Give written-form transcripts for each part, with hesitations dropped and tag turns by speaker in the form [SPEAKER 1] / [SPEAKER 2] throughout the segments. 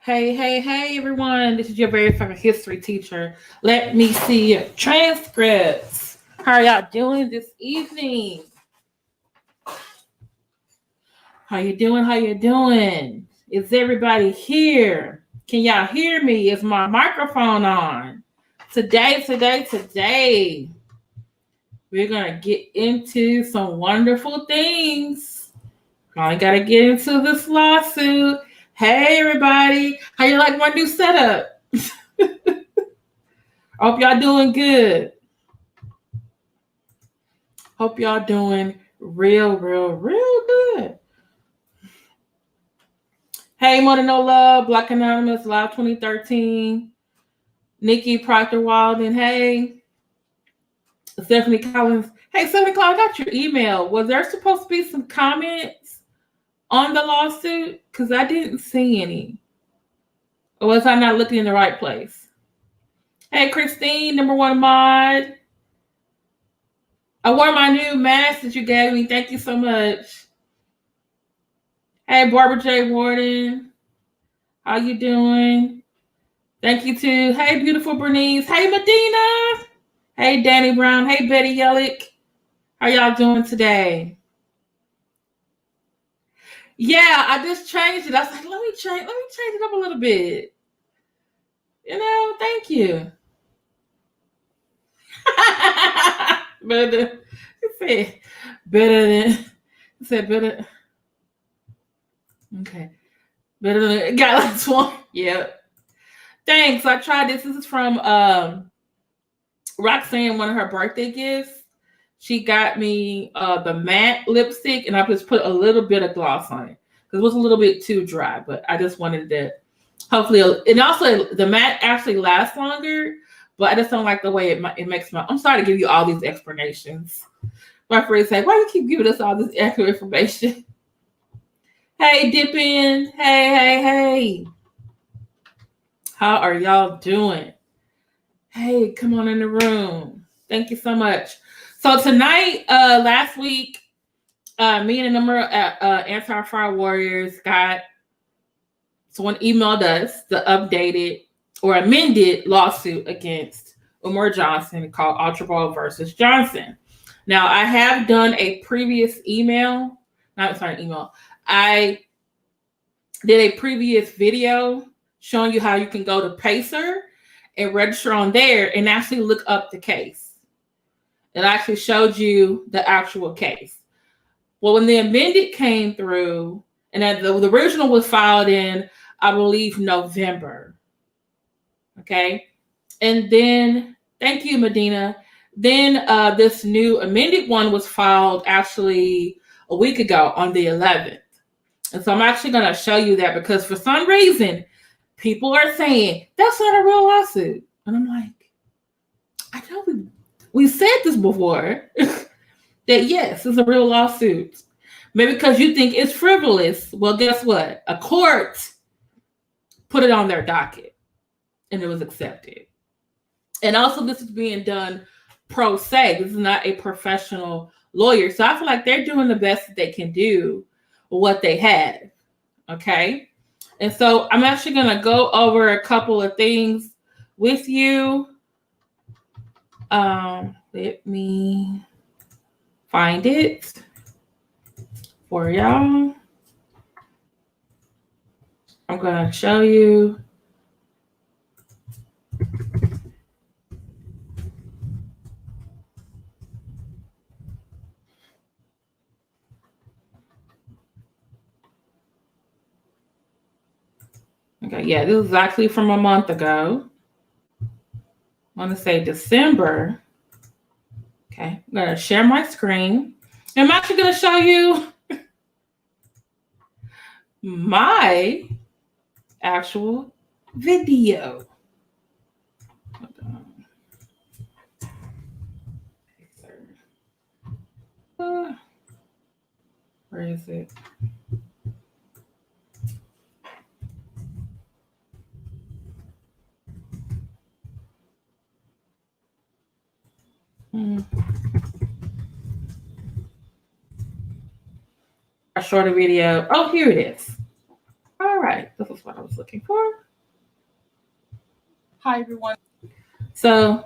[SPEAKER 1] Hey, everyone. This is your very first history teacher. Let me see your transcripts. How are y'all doing this evening? How you doing? How you doing? Is everybody here? Can y'all hear me? Is my microphone on? Today, we're going to get into some wonderful things. I got to get into this lawsuit. Hey, everybody. How you like my new setup? Hope y'all doing good. Hope y'all doing real good. Hey, Mona No Love, Black Anonymous, Live 2013, Nikki Proctor Walden. Hey, Stephanie Collins. Hey, Stephanie Collins, I got your email. Was there supposed to be some comments on the lawsuit? Because I didn't see any. Or was I not looking in the right place? Hey, Christine, number one mod. I wore my new mask that you gave me. Thank you so much. Hey, Barbara J. Warden. How you doing? Thank you too. Hey, beautiful Bernice. Hey, Medina. Hey, Danny Brown. Hey, Betty Yellick. How y'all doing today? Yeah, I just changed it. I was like, let me change it up a little bit. Thank you. better than okay. Better than Galaxy One. Yep. Thanks. I tried this. This is from Roxanne, one of her birthday gifts. She got me the matte lipstick, and I just put a little bit of gloss on it because it was a little bit too dry. But I just wanted to hopefully, and also the matte actually lasts longer. But I just don't like the way it makes my. I'm sorry to give you all these explanations. My friends say, "Why do you keep giving us all this extra information?" Hey, Dippin'. Hey. How are y'all doing? Hey, come on in the room. Thank you so much. So tonight, last week, me and a number of anti-fraud warriors got someone emailed us the updated or amended lawsuit against Umar Johnson called Archibald versus Johnson. Now, I have done a previous email. I did a previous video showing you how you can go to Pacer and register on there and actually look up the case. It actually showed you the actual case. Well, when the amended came through, and the original was filed in, I believe, November. Okay. And then, thank you, Medina. Then this new amended one was filed actually a week ago on the 11th. And so I'm actually going to show you that because for some reason, people are saying that's not a real lawsuit. And I'm like, I know we said this before, that yes, it's a real lawsuit. Maybe because you think it's frivolous. Well, guess what? A court put it on their docket and it was accepted. And also this is being done pro se. This is not a professional lawyer. So I feel like they're doing the best that they can do with what they have. Okay. And so I'm actually going to go over a couple of things with you. Let me find it for y'all. I'm going to show you. Okay, yeah, this is actually from a month ago. I want to say December. Okay, I'm going to share my screen. I'm actually going to show you my actual video. Where is it? A shorter video. Oh, here it is. All All right, this is what I was looking for.
[SPEAKER 2] Hi, everyone.
[SPEAKER 1] So,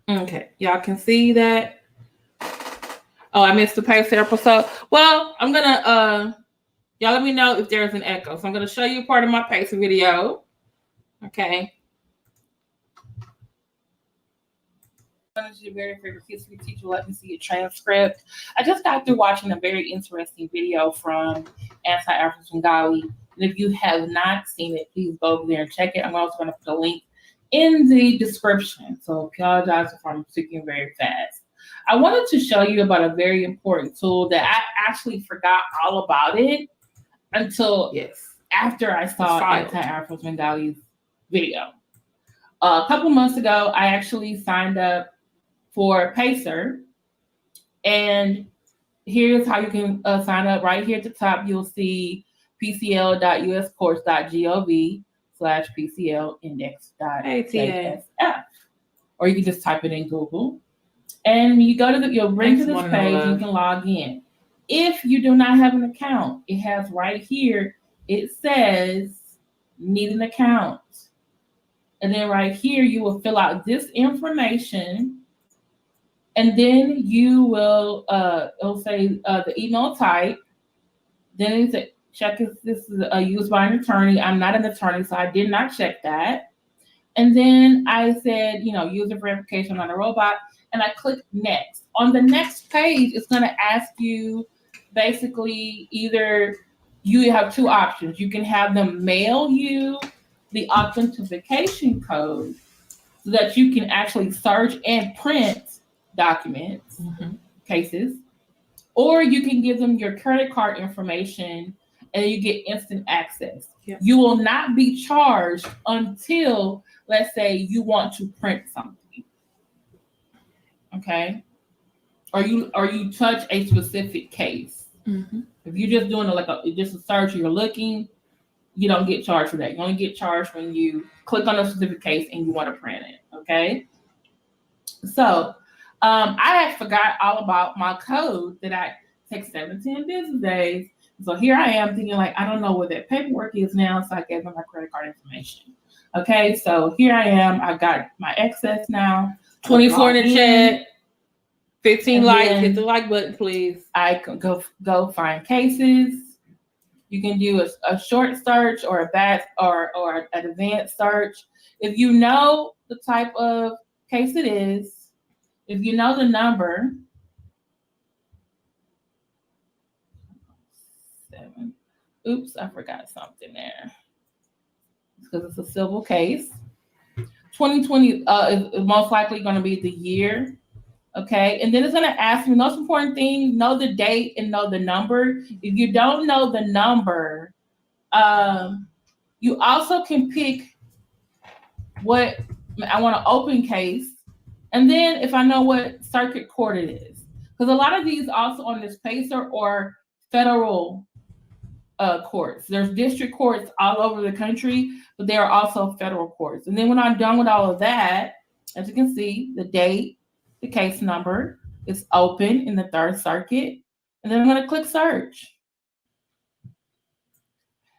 [SPEAKER 1] okay, y'all can see that. Oh, I missed the pay episode. Well, I'm gonna y'all let me know if there's an echo. So I'm gonna show you part of my pacer video. Okay.
[SPEAKER 2] Your very favorite history teacher, let me see a transcript. I just got through watching a very interesting video from Afro Svengalis. And if you have not seen it, please go over there and check it. I'm also going to put a link in the description. So apologize if I'm speaking very fast. I wanted to show you about a very important tool that I actually forgot all about it until after I saw Afro Svengalis video. A couple months ago, I actually signed up for Pacer, and here's how you can sign up. Right here at the top, you'll see pcl.uscourse.gov/pclindex.jsf, or you can just type it in Google, and you go to you'll bring to this page. You can log in. If you do not have an account, it has right here. It says need an account, and then right here you will fill out this information. And then you will, it'll say the email type. Then it's a check if this is used by an attorney. I'm not an attorney, so I did not check that. And then I said, user verification, I'm not a robot. And I click next. On the next page, it's going to ask you basically either you have two options. You can have them mail you the authentication code so that you can actually search and print documents, cases, or you can give them your credit card information and you get instant access. You will not be charged until, let's say, you want to print something, okay, or you touch a specific case. If you're just doing just a search, you're looking, you don't get charged for that. You only get charged when you click on a specific case and you want to print it, okay? So I had forgot all about my code that I take 17 business days. So here I am thinking I don't know where that paperwork is now. So I gave them my credit card information. Okay, so here I am. I got my excess now.
[SPEAKER 1] 24 in the chat. 15 likes. Hit the like button, please.
[SPEAKER 2] I can go find cases. You can do a short search or or an advanced search. If you know the type of case it is, if you know the number, 7. Oops, I forgot something there. Because it's a civil case. 2020 is most likely going to be the year. Okay, and then it's going to ask you, most important thing, know the date and know the number. If you don't know the number, you also can pick what I want to open case. And then if I know what circuit court it is, because a lot of these also on this Pacer or federal courts. There's district courts all over the country, but there are also federal courts. And then when I'm done with all of that, as you can see, the date, the case number is open in the Third Circuit. And then I'm going to click search.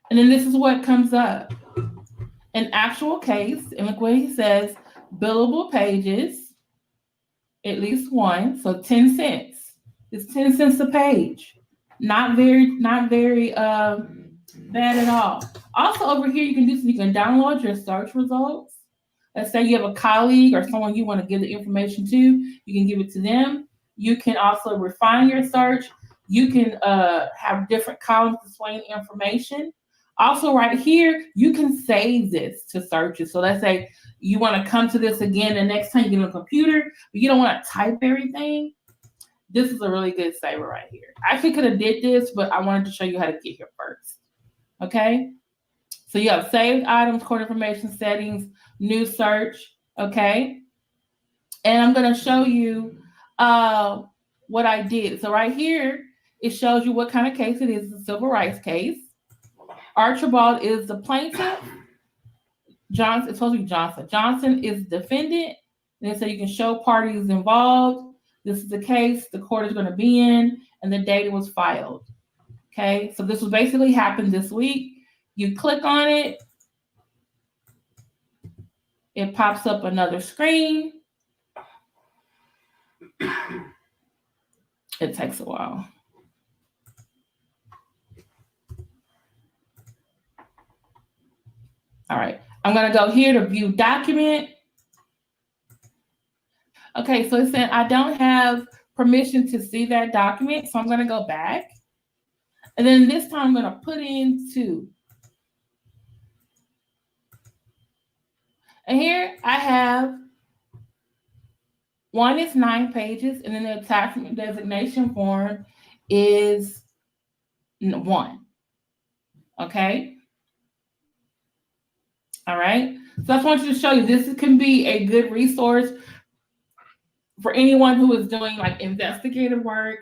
[SPEAKER 2] And then this is what comes up. An actual case, and look what he says, billable pages, at least one, so 10 cents. It's 10 cents a page. Not very bad at all. Also over here, you can download your search results. Let's say you have a colleague or someone you want to give the information to, you can give it to them. You can also refine your search. You can have different columns displaying information. Also right here, you can save this to searches. So let's say you want to come to this again the next time you get on a computer, but you don't want to type everything. This is a really good saver right here. I actually could have did this, but I wanted to show you how to get here first. Okay? So you have saved items, court information settings, new search, okay? And I'm going to show you what I did. So right here, it shows you what kind of case it is. It's a civil rights case. Archibald is the plaintiff. Johnson, it's supposed to be Johnson. Johnson is the defendant. And so you can show parties involved. This is the case the court is going to be in. and the date it was filed. Okay, so this will basically happen this week. You click on it, it pops up another screen. It takes a while. All right, I'm gonna go here to view document. Okay, so it said I don't have permission to see that document, so I'm gonna go back. And then this time I'm gonna put in 2. And here I have, one is 9 pages, and then the attachment designation form is 1. Okay. All right. So I just want you to show you this can be a good resource for anyone who is doing like investigative work,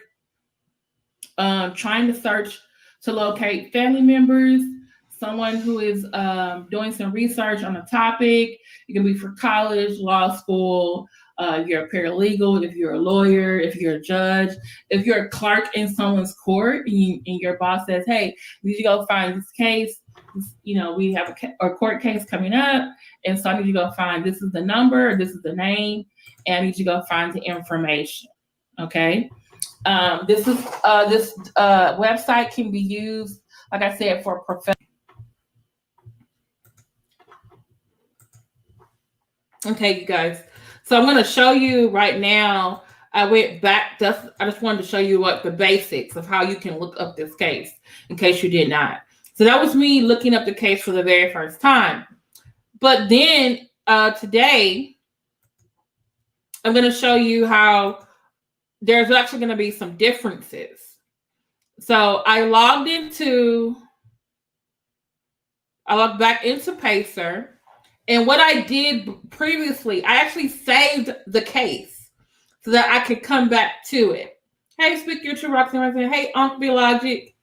[SPEAKER 2] trying to search to locate family members, someone who is doing some research on a topic. It can be for college, law school, you're a paralegal, if you're a lawyer, if you're a judge, if you're a clerk in someone's court and your boss says, hey, you need to go find this case. You know, we have a court case coming up, and so I need you to go find, this is the number, this is the name, and I need you to go find the information. Okay. This website can be used, like I said, for professional. Okay, you guys. So I'm going to show you right now. I went back. I just wanted to show you what the basics of how you can look up this case in case you did not. So that was me looking up the case for the very first time. But then today, I'm going to show you how there's actually going to be some differences. So I logged back into Pacer. And what I did previously, I actually saved the case so that I could come back to it. Hey, speak your true Roxanne. Hey, Unc be logic.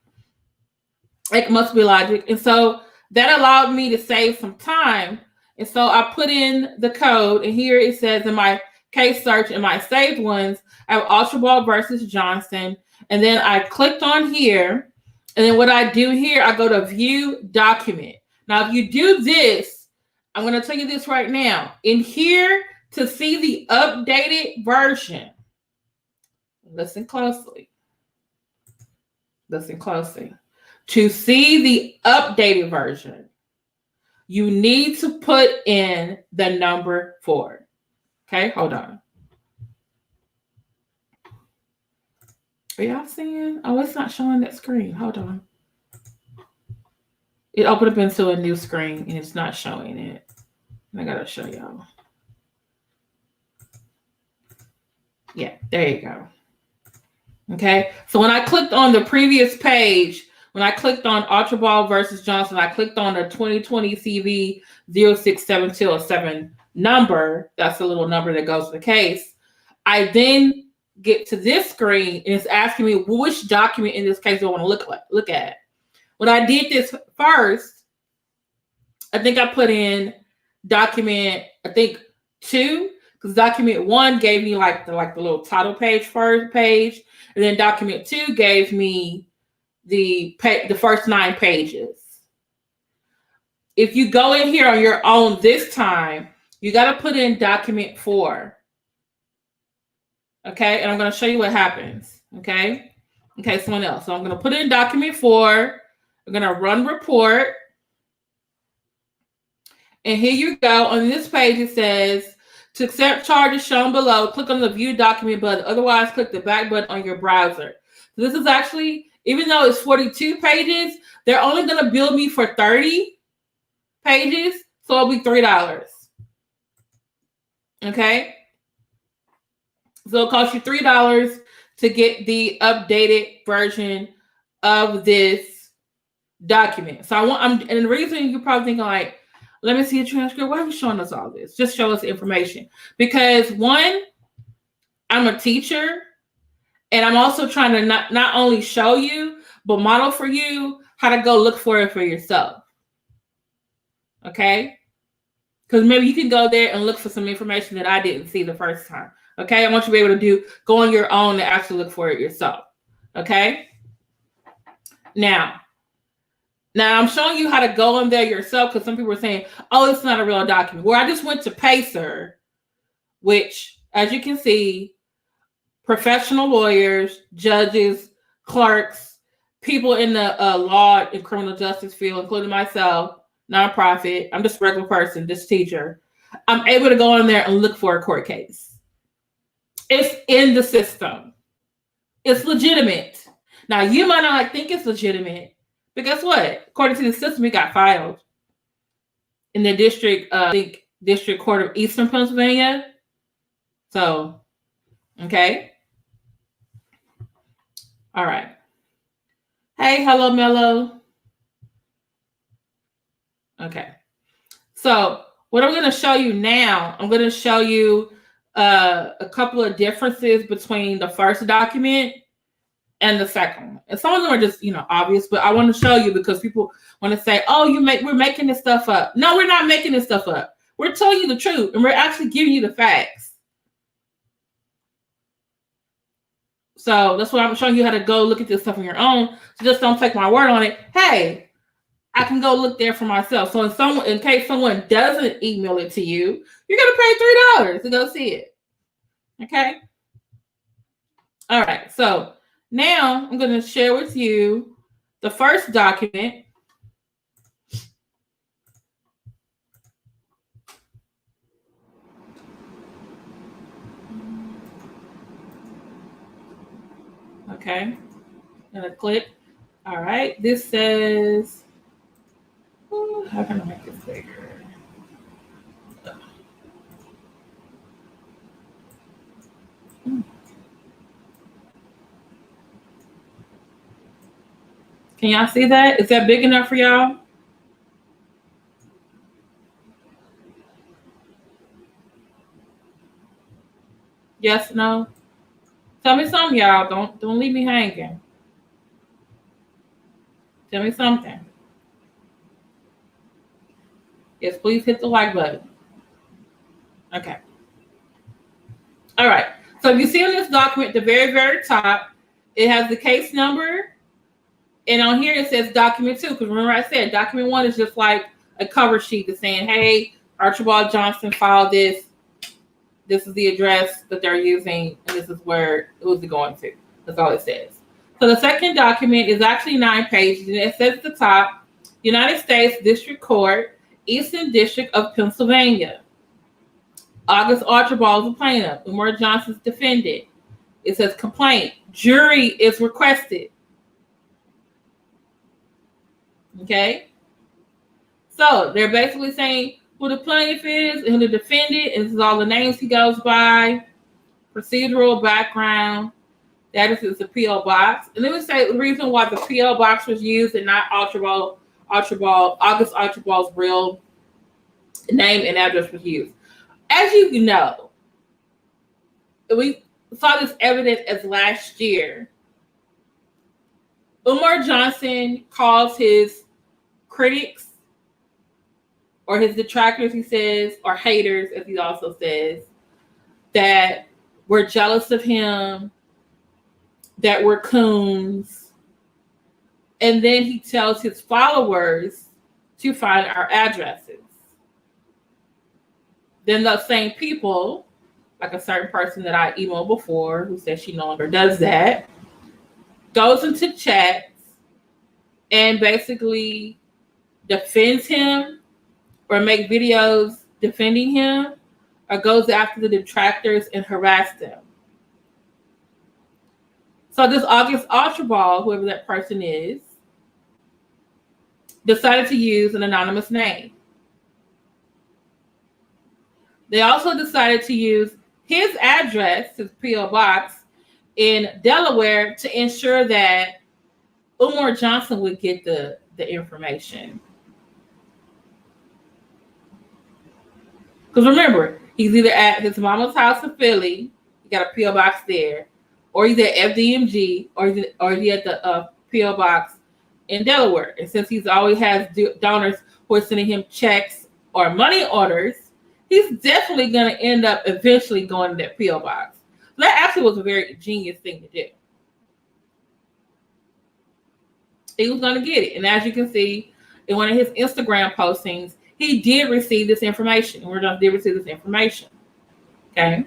[SPEAKER 2] It must be logic. And so that allowed me to save some time. And so I put in the code, and here it says in my case search in my saved ones, I have Archibald versus Johnson. And then I clicked on here. And then what I do here, I go to view document. Now, if you do this, I'm going to tell you this right now. In here, to see the updated version, listen closely. Listen closely. To see the updated version, you need to put in the number 4. Okay, hold on. Are y'all seeing? Oh, it's not showing that screen. Hold on. It opened up into a new screen and it's not showing it. I gotta show y'all. Yeah, there you go. Okay, so when I clicked on the previous page, when I clicked on Archibald versus Johnson, I clicked on the 2020 CV 067207 number. That's the little number that goes with the case. I then get to this screen and it's asking me which document in this case I want to look at. When I did this first, I think I put in document, 2, because document 1 gave me like the little title page, first page, and then document 2 gave me the first 9 pages. If you go in here on your own this time, you got to put in document 4. Okay, and I'm going to show you what happens. Okay, someone else. So I'm going to put in document 4. I'm going to run report. And here you go. On this page, it says, to accept charges shown below, click on the view document button. Otherwise, click the back button on your browser. So this is actually, even though it's 42 pages, they're only going to bill me for 30 pages. So it'll be $3. Okay. So it'll cost you $3 to get the updated version of this document. So and the reason you're probably thinking like, let me see a transcript. Why are you showing us all this? Just show us the information. Because 1, I'm a teacher, and I'm also trying to not only show you, but model for you how to go look for it for yourself. Okay? Because maybe you can go there and look for some information that I didn't see the first time. Okay? I want you to be able to go on your own and actually look for it yourself.
[SPEAKER 1] Okay. Now I'm showing you how to go in there yourself because some people are saying, oh, it's not a real document. Well, I just went to Pacer, which, as you can see, professional lawyers, judges, clerks, people in the law and criminal justice field, including myself, nonprofit. I'm just a regular person, just teacher. I'm able to go in there and look for a court case. It's in the system. It's legitimate. Now, you might not think it's legitimate, but guess what? According to the system, it got filed in the district, District Court of Eastern Pennsylvania. So, okay. All right. Hey, hello, Mello. Okay. So, what I'm going to show you now, I'm going to show you a couple of differences between the first document and the second one. And some of them are just, obvious, but I want to show you because people want to say, oh, we're making this stuff up. No, we're not making this stuff up. We're telling you the truth, and we're actually giving you the facts. So that's why I'm showing you how to go look at this stuff on your own. So just don't take my word on it. Hey, I can go look there for myself. So in case someone doesn't email it to you, you're going to pay $3 to go see it. Okay? All right. So now I'm going to share with you the first document. Okay. I'm going to click. All right. This says, how can I make this bigger? Can y'all see that? Is that big enough for y'all? Yes, no? Tell me something, y'all. Don't leave me hanging. Tell me something. Yes, please hit the like button. Okay. All right. So if you see on this document, the very, very top, it has the case number. And on here, it says document 2. Because remember I said document 1 is just like a cover sheet that's saying, hey, Archibald Johnson filed this. This is the address that they're using. And this is where it was going to. That's all it says. So the second document is actually 9 pages. And it says at the top, United States District Court, Eastern District of Pennsylvania. August Archibald is the plaintiff. Umar Johnson's defendant. It says complaint. Jury is requested. Okay? So they're basically saying who the plaintiff is and who the defendant, and this is all the names he goes by. Procedural background. That is his P.O. box. And let me say the reason why the P.O. box was used and not August Archibald's real name and address was used. As you know, we saw this evidence as last year. Umar Johnson calls his critics or his detractors, he says, or haters, as he also says, that were jealous of him, that were coons. And then he tells his followers to find our addresses. Then those same people, like a certain person that I emailed before who says she no longer does that, goes into chats and basically defends him or make videos defending him or goes after the detractors and harass them. So this August Archibald, whoever that person is, decided to use an anonymous name. They also decided to use his address, his P.O. box in Delaware to ensure that Umar Johnson would get the information. Because remember, he's either at his mama's house in Philly, he got a P.O. box there, or he's at FDMG, or he's at the P.O. box in Delaware. And since he's always has donors who are sending him checks or money orders, he's definitely going to end up eventually going to that P.O. box. That actually was a very genius thing to do. he was going to get it. And as you can see in one of his Instagram postings, he did receive this information. Umar Johnson did receive this information. Okay.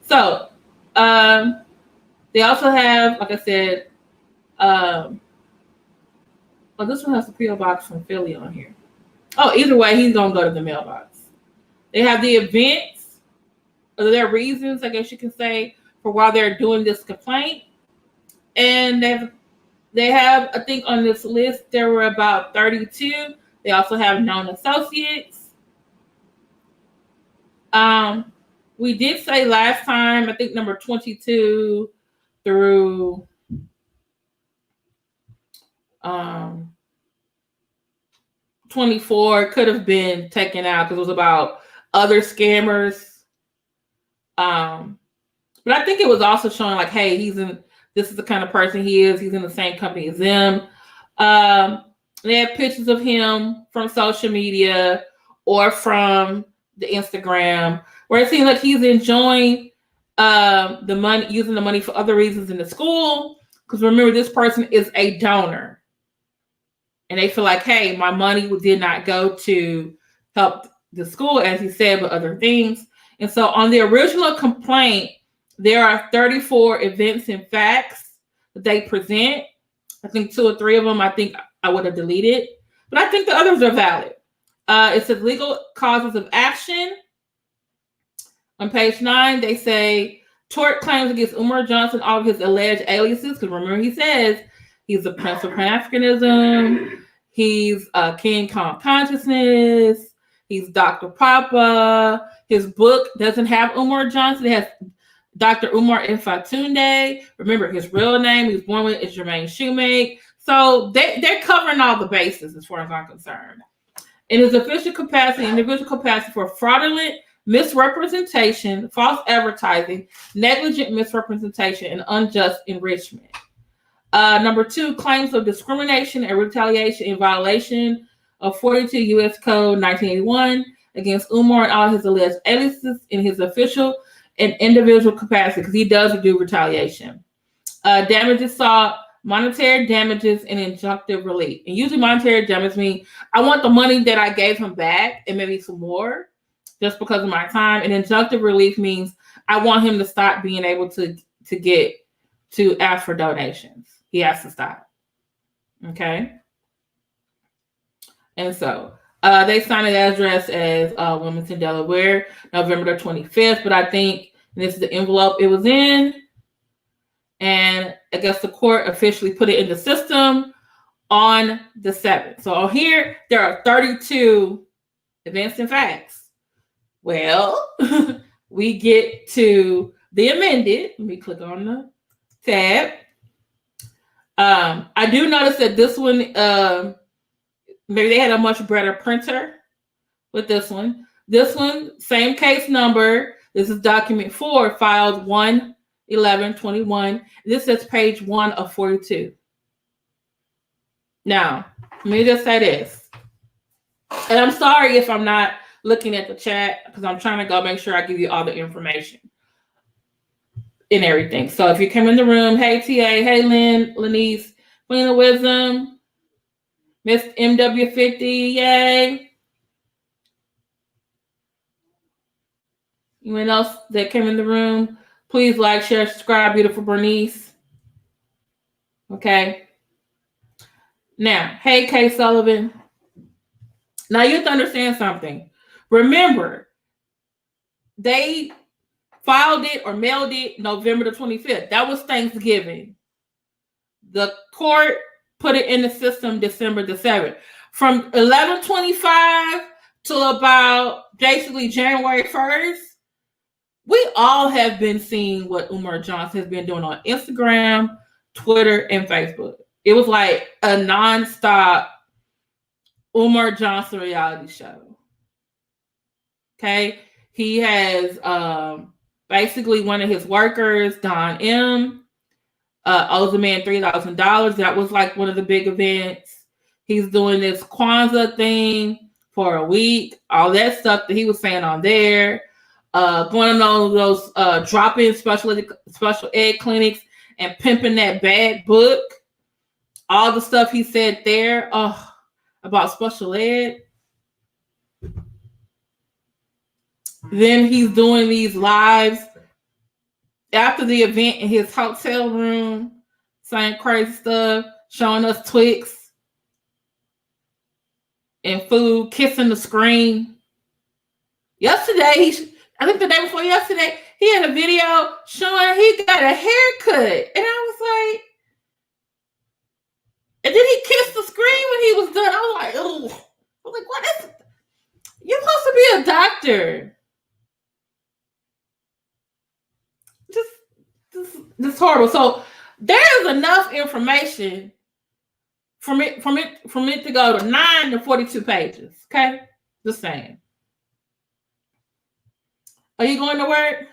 [SPEAKER 1] So, they also have, like I said, this one has a P.O. box from Philly on here. Oh, either way, he's going to go to the mailbox. They have the events, or their reasons, I guess you can say, for why they're doing this complaint. And they have, I think on this list, there were about 32. They also have known associates. We did say last time, I think number 22 through 24 could have been taken out because it was about other scammers. But I think it was also showing like, hey, this is the kind of person he is. He's in the same company as them. They have pictures of him from social media or from the Instagram, where it seems like he's enjoying the money, using the money for other reasons in the school. Because remember, this person is a donor. And they feel like, hey, my money did not go to help the school, as he said, but other things. And so on the original complaint, there are 34 events and facts that they present. I think 2 or 3 of them, I think I would have deleted. But I think the others are valid. It says legal causes of action. On page 9, they say tort claims against Umar Johnson, all of his alleged aliases. Because remember, he says he's a Prince of Pan-Africanism. He's King Kong Consciousness. He's Dr. Papa. His book doesn't have Umar Johnson. It has Dr. Umar Fatunde. Remember, his real name he was born with is Jermaine Shoemake. So they're covering all the bases as far as I'm concerned. In his official capacity, individual capacity for fraudulent misrepresentation, false advertising, negligent misrepresentation, and unjust enrichment. Number 2, claims of discrimination and retaliation in violation of 42 U.S. Code 1981 against Umar and all his alleged aliases in his official and individual capacity, because he does do retaliation. Damages sought, monetary damages, and injunctive relief. And usually monetary damages mean I want the money that I gave him back and maybe some more just because of my time. And injunctive relief means I want him to stop being able to ask for donations. He has to stop. Okay? And so they signed an address as Wilmington, Delaware, November the 25th. But I think this is the envelope it was in. And I guess the court officially put it in the system on the 7th. So here, there are 32 events and facts. Well, we get to the amended. Let me click on the tab. I do notice that this one, maybe they had a much better printer with this one. This one, same case number. This is document 4, filed 1/11/21. This is page 1 of 42. Now, let me just say this. And I'm sorry if I'm not looking at the chat because I'm trying to go make sure I give you all the information and everything. So if you come in the room, hey, TA, hey, Lynn, Lenice, Queen of Wisdom, Miss MW50, yay. Anyone else that came in the room, please like, share, subscribe, beautiful Bernice. Okay. Now, hey, Kay Sullivan. Now you have to understand something. Remember, they filed it or mailed it November the 25th. That was Thanksgiving. The court put it in the system December the 7th. From 11/25 till about basically January 1st, we all have been seeing what Umar Johnson has been doing on Instagram, Twitter, and Facebook. It was like a nonstop Umar Johnson reality show. Okay. He has basically one of his workers, Don M, owes a man $3,000. That was like one of the big events. He's doing this Kwanzaa thing for a week. All that stuff that he was saying on there. Going on all those drop-in special ed clinics and pimping that bad book. all the stuff he said there about special ed. Then he's doing these lives after the event in his hotel room, saying crazy stuff, showing us Twix and food, kissing the screen. Yesterday, I think the day before yesterday, he had a video showing he got a haircut. And I was like, and then he kissed the screen when he was done. I was like, oh. I was like, what is it? You're supposed to be a doctor. Just horrible. So there's enough information from it to go to 9 to 42 pages. Okay? Just saying. Are you going to work?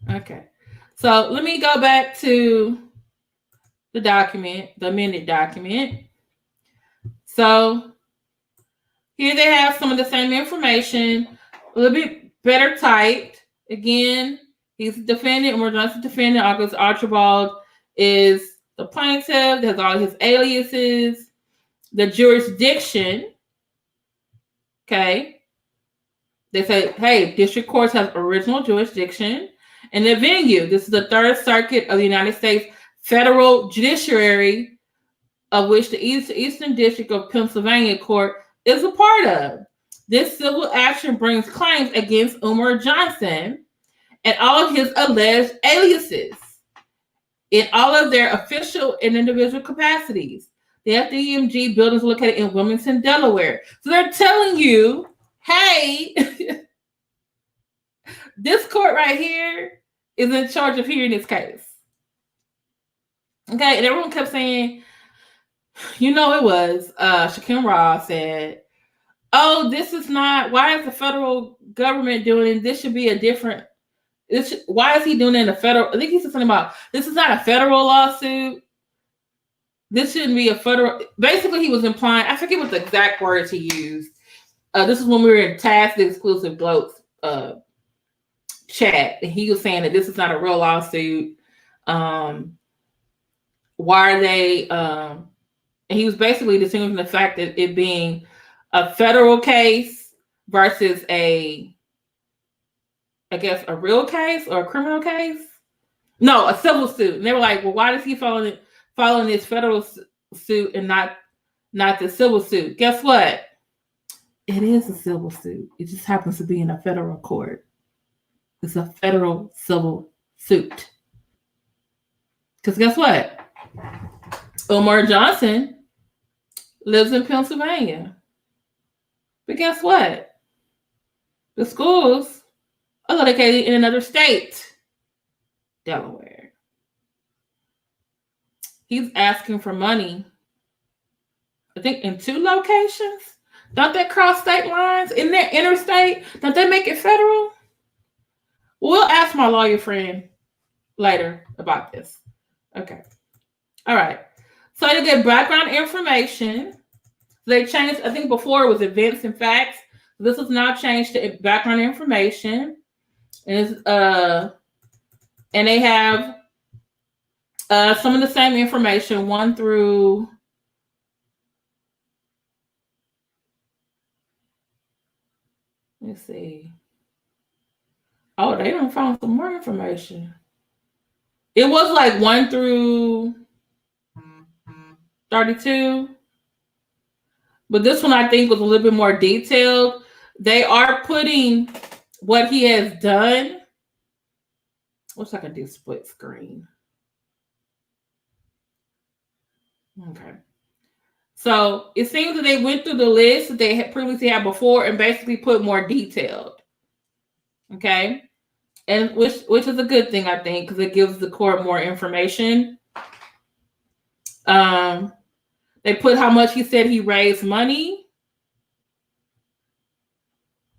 [SPEAKER 1] Okay. So let me go back to the document, the amended document. So here they have some of the same information, a little bit better typed. Again, he's a defendant, Umar Johnson defendant. August Archibald is the plaintiff. There's all his aliases. The jurisdiction, okay. They say, hey, district courts have original jurisdiction. And the venue, this is the Third Circuit of the United States Federal Judiciary, of which the Eastern District of Pennsylvania Court is a part of. This civil action brings claims against Umar Johnson and all of his alleged aliases in all of their official and individual capacities. The FDMG building is located in Wilmington, Delaware. So they're telling you, hey, this court right here is in charge of hearing this case. Okay, and everyone kept saying, you know, it was Shakim Ross said, oh, this is not, why is the federal government doing it? This should be a different, why is he doing it in a federal, I think he said something about, this is not a federal lawsuit. This shouldn't be a federal, basically he was implying, I forget what the exact words he used. This is when we were in Task the Exclusive Gloats chat, and he was saying that this is not a real lawsuit. Why are they, and he was basically distinguishing the fact that it being a federal case versus a real case or a criminal case. No, a civil suit. And they were like, well, why does he following this federal suit and not the civil suit? Guess what? It is a civil suit. It just happens to be in a federal court. It's a federal civil suit. Because guess what? Umar Johnson lives in Pennsylvania. But guess what? The schools are located in another state, Delaware. He's asking for money, I think, in 2 locations. Don't they cross state lines? In their interstate? Don't they make it federal? We'll ask my lawyer friend later about this. Okay. All right. So you get background information. They changed, I think before it was events and facts. This is now changed to background information. And they have some of the same information, 1 through, let's see. Oh, they done found some more information. It was like 1 through 32. But this one I think was a little bit more detailed. They are putting what he has done. Wish I could do split screen. Okay. So it seems that they went through the list that they had previously had before and basically put more detailed. Okay. And which is a good thing, I think, because it gives the court more information. They put how much he said he raised money.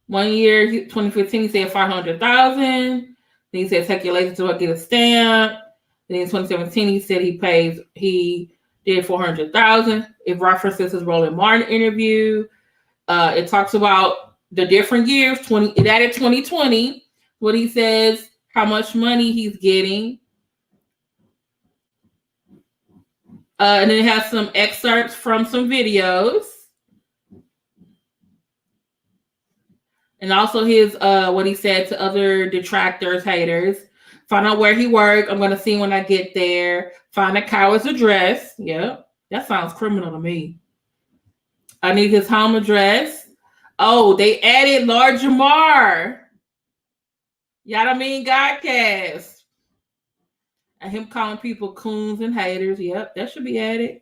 [SPEAKER 1] 1 year, 2015, he said 500,000. Then he said take your license to get a stamp. Then in 2017, he said he did 400,000. It references his Roland Martin interview. It talks about the different years. It added 2020. What he says, how much money he's getting. And then it has some excerpts from some videos. And also his what he said to other detractors, haters. Find out where he worked. I'm gonna see when I get there. Find a coward's address. Yep. That sounds criminal to me. I need his home address. Oh, they added Lord Jamar. Y'all mean Godcast. And him calling people coons and haters. Yep, that should be added.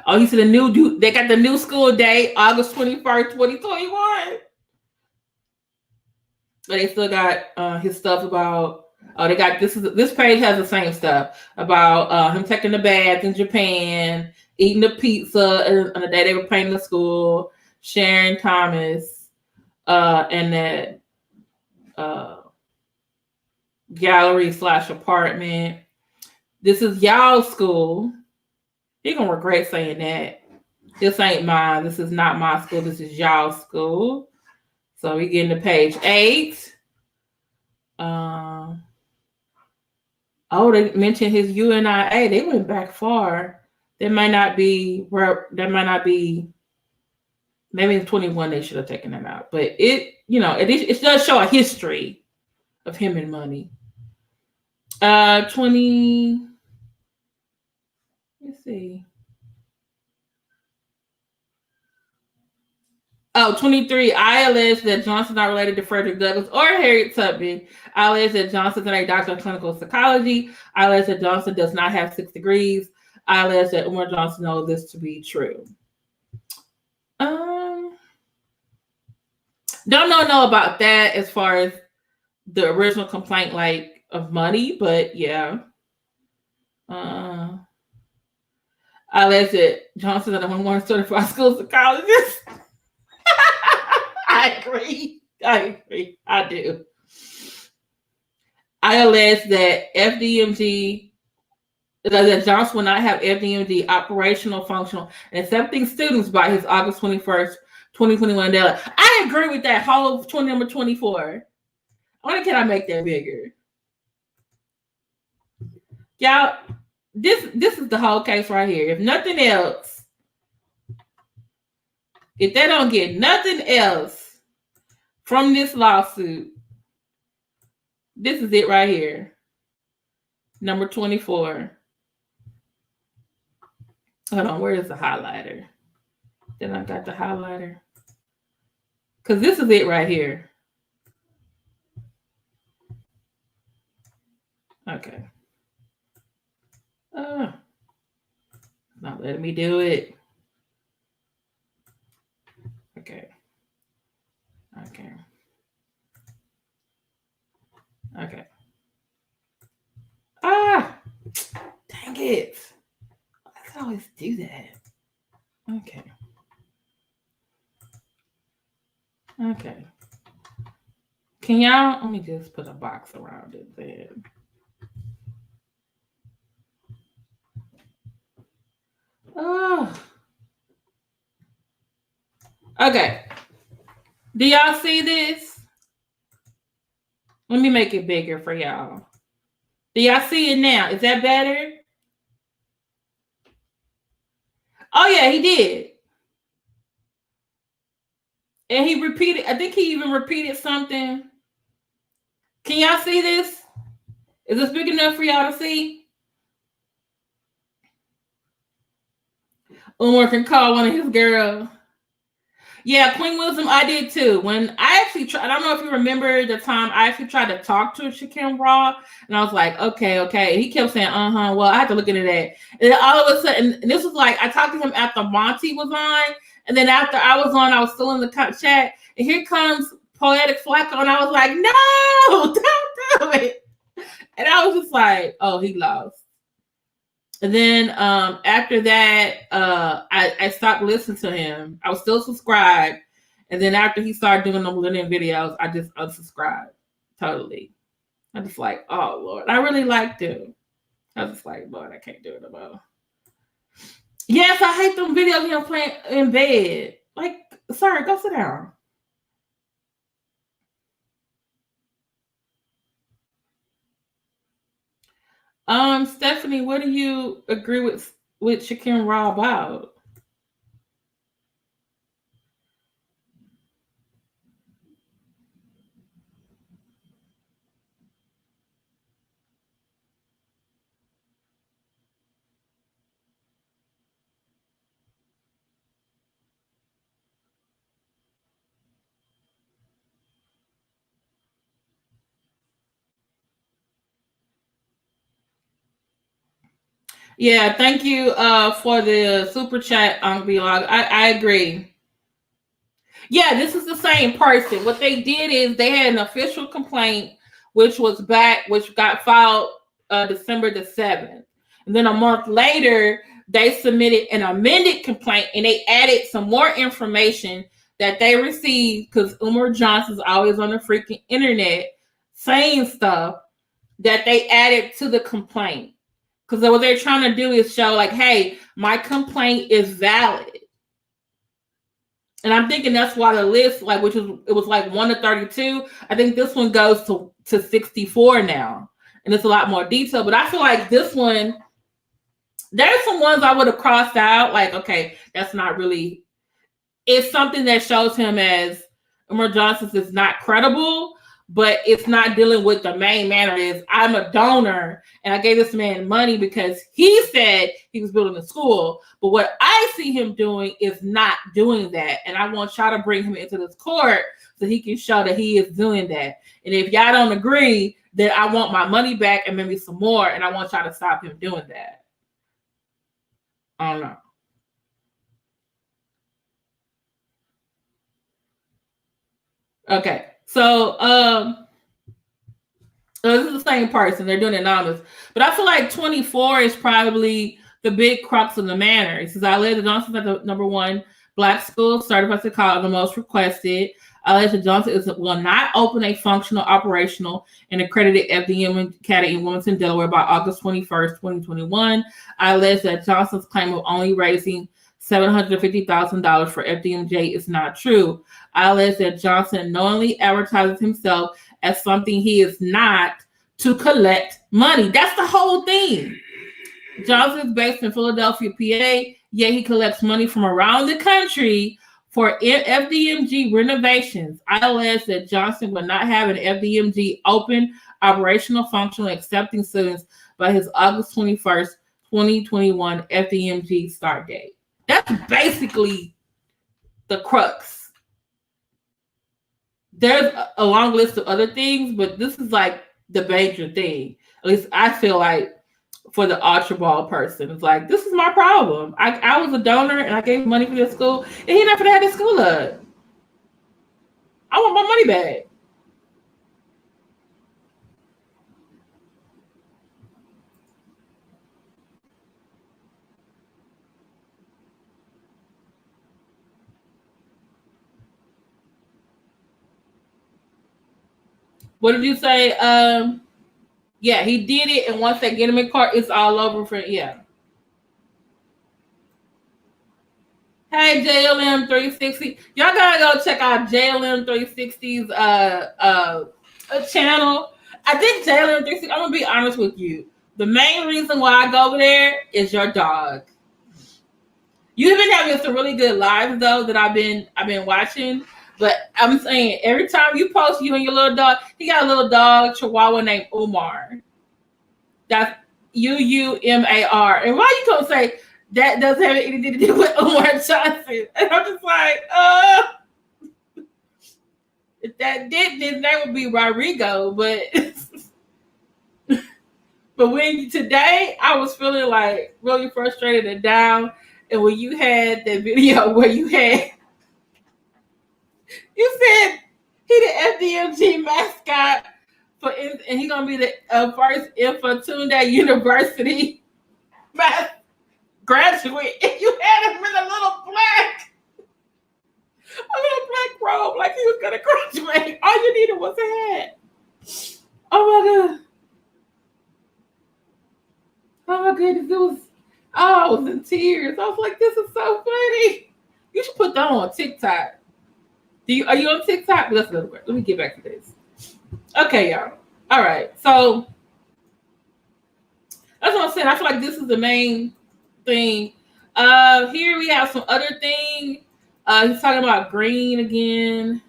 [SPEAKER 1] Oh, he said they got the new school date, August 21st, 2021. But they still got his stuff about they got this page has the same stuff about him taking the bath in Japan, eating the pizza on the day they were painting the school, Sharon Thomas, and that gallery / apartment. This is y'all's school. You're gonna regret saying that. This ain't mine. This is not my school. This is y'all's school. So we get into page 8. They mentioned his UNIA. They went back far. That might not be. Maybe in 21 they should have taken that out. But it does show a history of him and money. 20. Let's see. 23. I allege that Johnson not related to Frederick Douglass or Harriet Tubman. I allege that Johnson is a doctor of clinical psychology. I allege that Johnson does not have 6 degrees. I allege that Umar Johnson knows this to be true. Don't know about that as far as the original complaint, like of money, but yeah. I allege that Johnson is a certified school psychologist. I agree. I do. I allege that that Johnson will not have FDMD operational, functional, and accepting students by his August 21st, 2021 deadline. I agree with that whole number 24. Why can I make that bigger? Y'all, this is the whole case right here. If nothing else, if they don't get nothing else from this lawsuit, this is it right here. Number 24. Hold on, where is the highlighter? Then I got the highlighter. Because this is it right here. Okay. Not letting me do it. Okay. Dang it. I can always do that. Okay. Can y'all, let me just put a box around it then. Okay. Do y'all see this? Let me make it bigger for y'all. Do y'all see it now? Is that better? Oh, yeah, he did. And he repeated, I think he even repeated something. Can y'all see this? Is this big enough for y'all to see? Umar can call one of his girls. Yeah, Queen Wisdom, I did too. When I actually tried, I don't know if you remember the time I actually tried to talk to Shakim Raw, and I was like, okay. And he kept saying, well, I have to look into that. And then all of a sudden, and this was like, I talked to him after Monty was on, and then after I was on, I was still in the chat, and here comes Poetic Flacco, and I was like, no, don't do it. And I was just like, oh, he lost. And then after that, I stopped listening to him. I was still subscribed. And then after he started doing the Millennium videos, I just unsubscribed totally. I just like, oh, Lord. I really liked him. I was just like, Lord, I can't do it anymore. Yes, I hate them videos of him playing in bed. Like, sorry, go sit down. Stephanie, what do you agree with Shaquem Ra about? Yeah, thank you for the super chat, Vlog. I agree. Yeah, this is the same person. What they did is they had an official complaint, which got filed December the 7th. And then a month later, they submitted an amended complaint and they added some more information that they received because Umar Johnson's always on the freaking internet saying stuff that they added to the complaint. Because what they're trying to do is show, like, hey, my complaint is valid. And I'm thinking that's why the list, like, it was like 1 to 32. I think this one goes to 64 now. And it's a lot more detail. But I feel like this one, there's some ones I would have crossed out. Like, okay, that's not really, it's something that shows him as Umar Johnson is not credible, but it's not dealing with the main matter is I'm a donor and I gave this man money because he said he was building a school. But what I see him doing is not doing that. And I want y'all to bring him into this court so he can show that he is doing that. And if y'all don't agree, then I want my money back and maybe some more. And I want y'all to stop him doing that. I don't know. Okay. So this is the same person. They're doing it anonymous. But I feel like 24 is probably the big crux of the matter. It says, I led the Johnson at the number 1 black school, certified to college, the most requested. Elijah Johnson will not open a functional, operational, and accredited FDM Academy in Wilmington, Delaware by August 21st, 2021. I allege that Johnson's claim of only raising $750,000 for FDMJ is not true. I allege that Johnson knowingly advertises himself as something he is not to collect money. That's the whole thing. Johnson is based in Philadelphia, PA, yet he collects money from around the country for FDMG renovations. I allege that Johnson will not have an FDMG open, operational, functional, accepting students by his August 21st, 2021 FDMG start date. That's basically the crux. There's a long list of other things, but this is like the major thing. At least I feel like for the Archibald person, it's like, this is my problem. I was a donor and I gave money for this school and he never had this school up. I want my money back. What did you say? Yeah, he did it, and once they get him in court, it's all over for yeah. Hey, JLM 360. Y'all gotta go check out JLM 360's channel. I think JLM 360, I'm gonna be honest with you. The main reason why I go over there is your dog. You've been having some really good lives though that I've been watching. But I'm saying every time you post you and your little dog, he got a little dog chihuahua named Umar. That's Umar. And why you gonna say that doesn't have anything to do with Umar Johnson? And I'm just like, if that did, his name would be Rodrigo. But but when today I was feeling like really frustrated and down, and when you had that video where you said he the FDMG mascot and he gonna be the first Infotunde University graduate, and you had him in a little black robe, like he was gonna graduate. All you needed was a hat. Oh my god! Oh my goodness! I was in tears. I was like, "This is so funny." You should put that on TikTok. Are you on TikTok? Let me get back to this. Okay, y'all. All right. So That's what I'm saying. I feel like this is the main thing. Here we have some other thing. He's talking about Green again.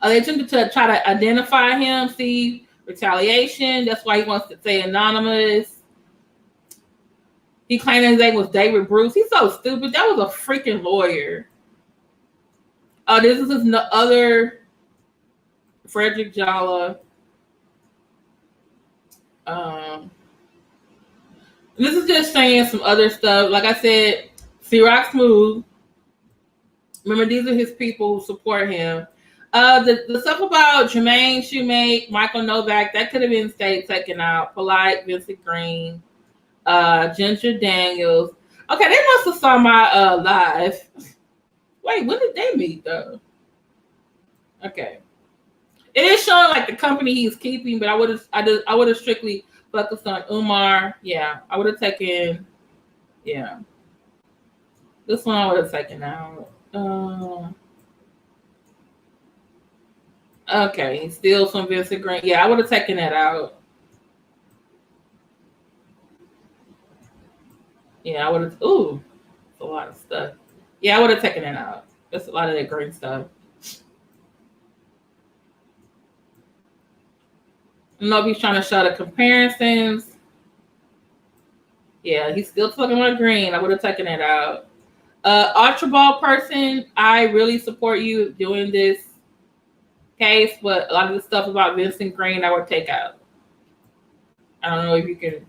[SPEAKER 1] They attempted to try to identify him, see retaliation. That's why he wants to stay anonymous. He claimed his name was David Bruce. He's so stupid. That was a freaking lawyer. This is his other Frederick Jala. This is just saying some other stuff. Like I said, C-Rock Smooth. Remember, these are his people who support him. The stuff about Jermaine Shoemake, Michael Novak, that could have been taken out. Polite, Vincent Green, Ginger Daniels. Okay, they must have saw my live. Wait, when did they meet though? Okay, it is showing like the company he's keeping, but I would have strictly focused on Umar. Yeah, I would have taken. Yeah, this one I would have taken out. Okay, still some Vincent Green. Yeah, I would have taken that out. Yeah, I would have. Ooh, that's a lot of stuff. Yeah, I would have taken that out. That's a lot of that green stuff. I don't know if he's trying to show the comparisons. Yeah, he's still talking about green. I would have taken that out. Archibald person, I really support you doing this case, but a lot of the stuff about Vincent Green I would take out. I don't know if you can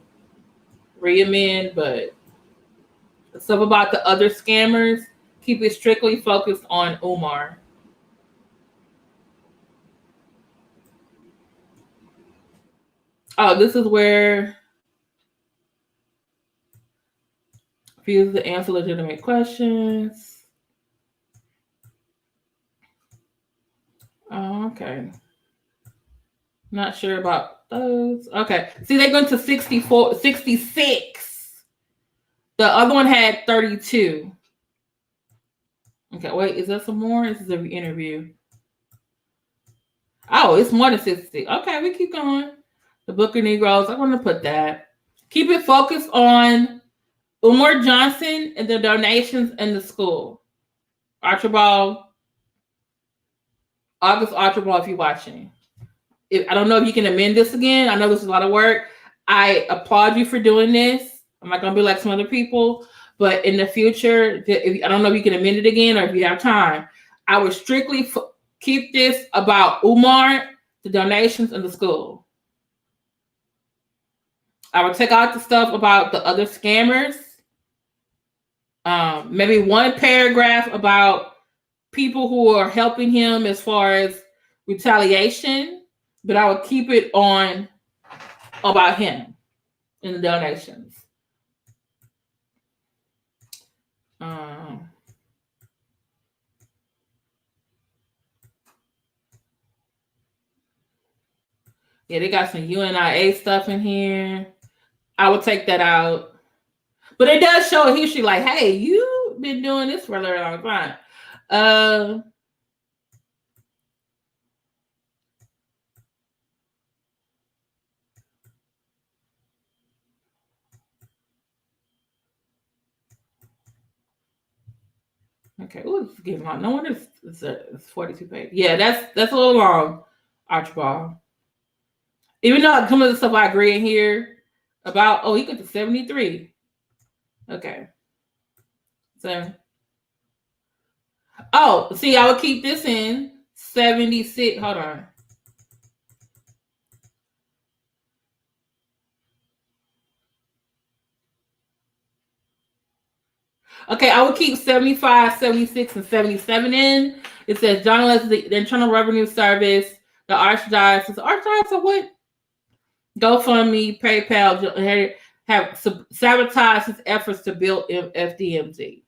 [SPEAKER 1] re-amend, but the stuff about the other scammers, keep it strictly focused on Umar. Oh, this is where refuse to answer legitimate questions. Oh, okay. Not sure about those. Okay. See, they're going to 64, 66. The other one had 32. Okay, wait, is there some more? This is an interview. Oh, it's more than 60. Okay, we keep going. The Book of Negroes, I want to put that. Keep it focused on Umar Johnson and the donations in the school. Archibald, August Archibald, if you're watching. I don't know if you can amend this again. I know this is a lot of work. I applaud you for doing this. I'm not going to be like some other people. But in the future, I don't know if you can amend it again or if you have time. I would strictly keep this about Umar, the donations, in the school. I would take out the stuff about the other scammers. Maybe one paragraph about people who are helping him as far as retaliation, but I would keep it on about him in the donations. Yeah, they got some UNIA stuff in here. I would take that out. But it does show a history like, hey, you've been doing this for a very long time. Okay, ooh, it's getting long. No wonder it's 42 pages. Yeah, that's a little long, Archibald. Even though some of the stuff I agree in here about, he got to 73. Okay. So, see, I would keep this in 76. Hold on. Okay, I would keep 75, 76, and 77 in. It says John Leslie, the Internal Revenue Service, the Archdiocese. Archdiocese of what? GoFundMe, PayPal have sabotaged his efforts to build FDMZ.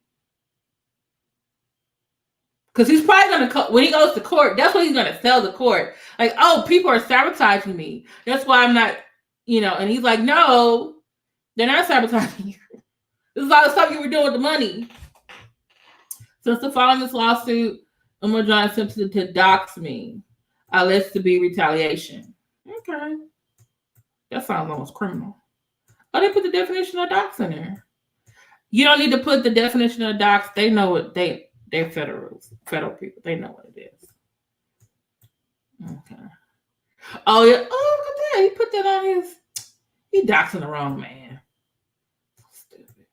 [SPEAKER 1] Because he's probably going to, when he goes to court, that's what he's going to tell the court. Like, people are sabotaging me. That's why I'm not, and he's like, no, they're not sabotaging you. This is all the stuff you were doing with the money. Since the filing this lawsuit, Umar Johnson attempted to dox me. Alleged to be retaliation. Okay. That sounds almost criminal. Oh, they put the definition of docs in there. You don't need to put the definition of docs. They know what they're federal people. They know what it is. Okay. Oh yeah. Oh, look at that. He put that on his. He doxing the wrong man. Stupid.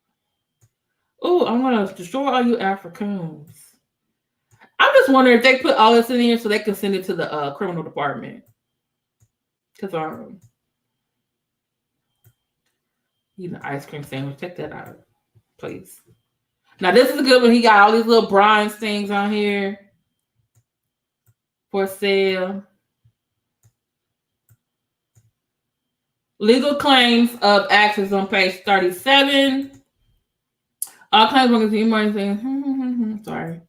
[SPEAKER 1] Oh, I'm gonna destroy all you Africans. I'm just wondering if they put all this in here so they can send it to the criminal department. Because ice cream sandwich. Check that out, please. Now this is a good one. He got all these little bronze things on here for sale. Legal claims of actions on page 37. All claims on the sorry.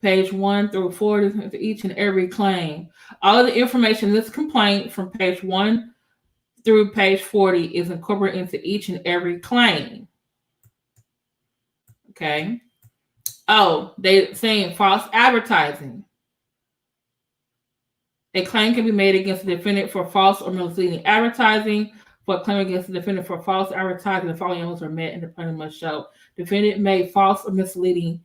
[SPEAKER 1] Page 1 through 4, each and every claim. All of the information in this complaint from page 1 through page 40 is incorporated into each and every claim. Okay. Oh, they're saying false advertising. A claim can be made against the defendant for false or misleading advertising. For a claim against the defendant for false advertising, the following elements are met and the plaintiff must show. Defendant made false or misleading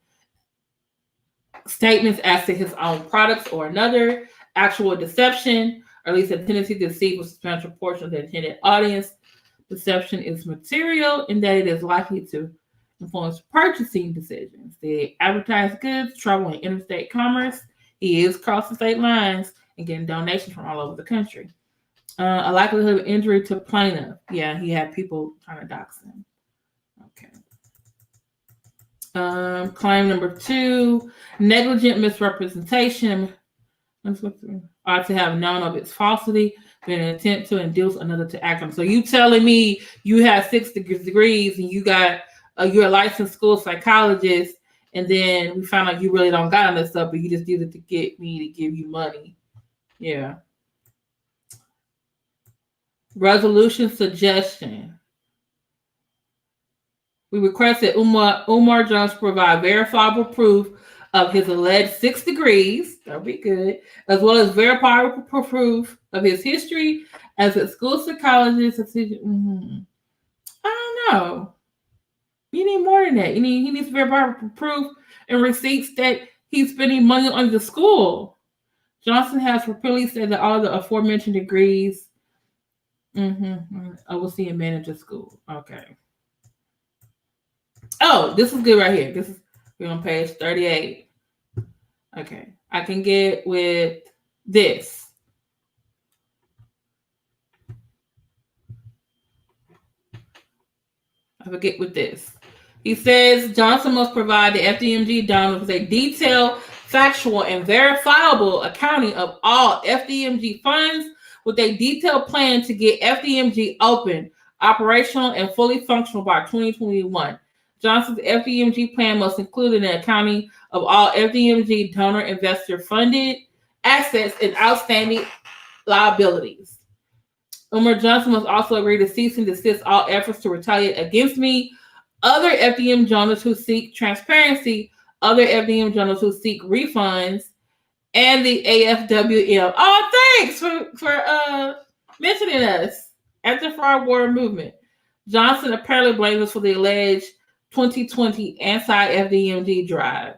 [SPEAKER 1] statements as to his own products or another, actual deception, or at least a tendency to deceive a substantial portion of the intended audience. Deception is material in that it is likely to influence purchasing decisions. They advertise goods, travel in interstate commerce. He is crossing state lines and getting donations from all over the country. A likelihood of injury to plaintiff. Yeah, he had people trying to dox him. Okay. Claim number 2, negligent misrepresentation. Ought to have known of its falsity, been an attempt to induce another to act on. So you telling me you have 6 degrees and you got you're a licensed school psychologist, and then we found out you really don't got on this stuff, but you just did it to get me to give you money. Yeah. Resolution suggestion. We request that Umar Jones provide verifiable proof of his alleged 6 degrees. That'll be good. As well as verifiable proof of his history as a school psychologist. I don't know. You need more than that. He needs verifiable proof and receipts that he's spending money on the school. Johnson has repeatedly said that all the aforementioned degrees I will see him manage a school. Okay. Oh, this is good right here. We're on page 38. Okay. I can get with this. I forget with this. He says Johnson must provide the FDMG donors with a detailed, factual, and verifiable accounting of all FDMG funds with a detailed plan to get FDMG open, operational, and fully functional by 2021. Johnson's FDMG plan must include an accounting of all FDMG donor investor funded assets and outstanding liabilities. Umar Johnson must also agree to cease and desist all efforts to retaliate against me, other FDM donors who seek transparency, other FDM donors who seek refunds, and the AFWM. Oh, thanks for mentioning us at the Fraud War Movement. Johnson apparently blames us for the alleged 2020 anti-FDMG drive.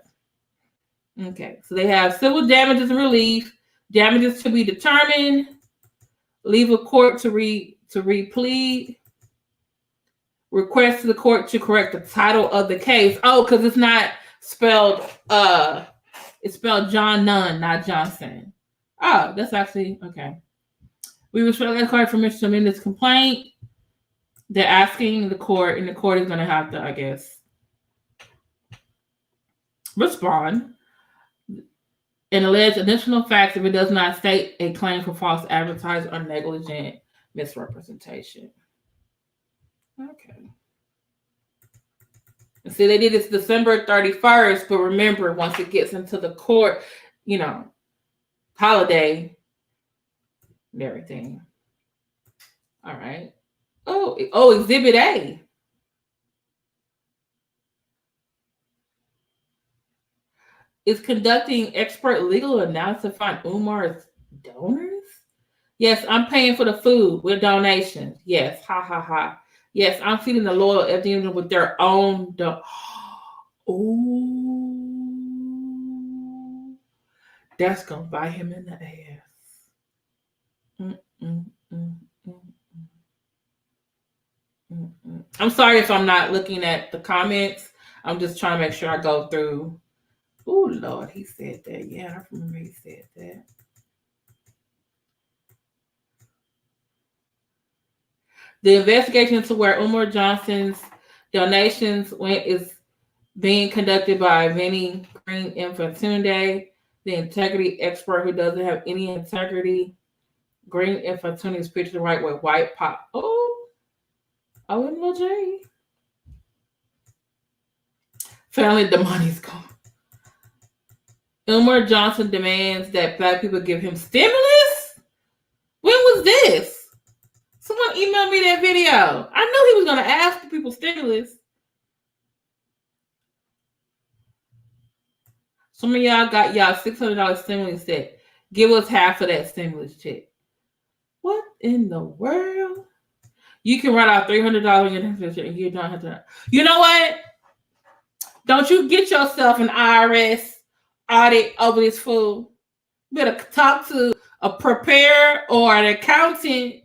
[SPEAKER 1] Okay, so they have civil damages and relief, damages to be determined, leave a court to replead, request to the court to correct the title of the case. Oh, because it's not spelled it's spelled John Nunn, not Johnson. Oh, that's actually okay. We respect the court for permission to amend this complaint. They're asking the court, and the court is going to have to, I guess, respond and allege additional facts if it does not state a claim for false advertising or negligent misrepresentation. Okay. And see, they did this December 31st, but remember, once it gets into the court, holiday and everything. All right. Oh, Exhibit A. Is conducting expert legal analysis to find Umar's donors.
[SPEAKER 2] Yes, I'm paying for the food with donations. Yes, ha ha ha. Yes, I'm feeding the loyal FDM with their own. Ooh, that's gonna bite him in the ass. Mm, mm, mm, mm, mm. I'm sorry if I'm not looking at the comments. I'm just trying to make sure I go through. Oh Lord, he said that. Yeah, I remember he said that. The investigation into where Umar Johnson's donations went is being conducted by Vinnie Green Infantunde, the integrity expert who doesn't have any integrity. Green Infantunde is pictured right with white pop. Oh, OMG. Family, the money's gone. Umar Johnson demands that black people give him stimulus? When was this? Someone emailed me that video. I knew he was going to ask the people stimulus. Some of y'all got y'all $600 stimulus check. Give us half of that stimulus check. What in the world? You can write out $300 in your tax and you don't have to. You know what? Don't you get yourself an IRS audit over this fool. You better talk to a preparer or an accountant.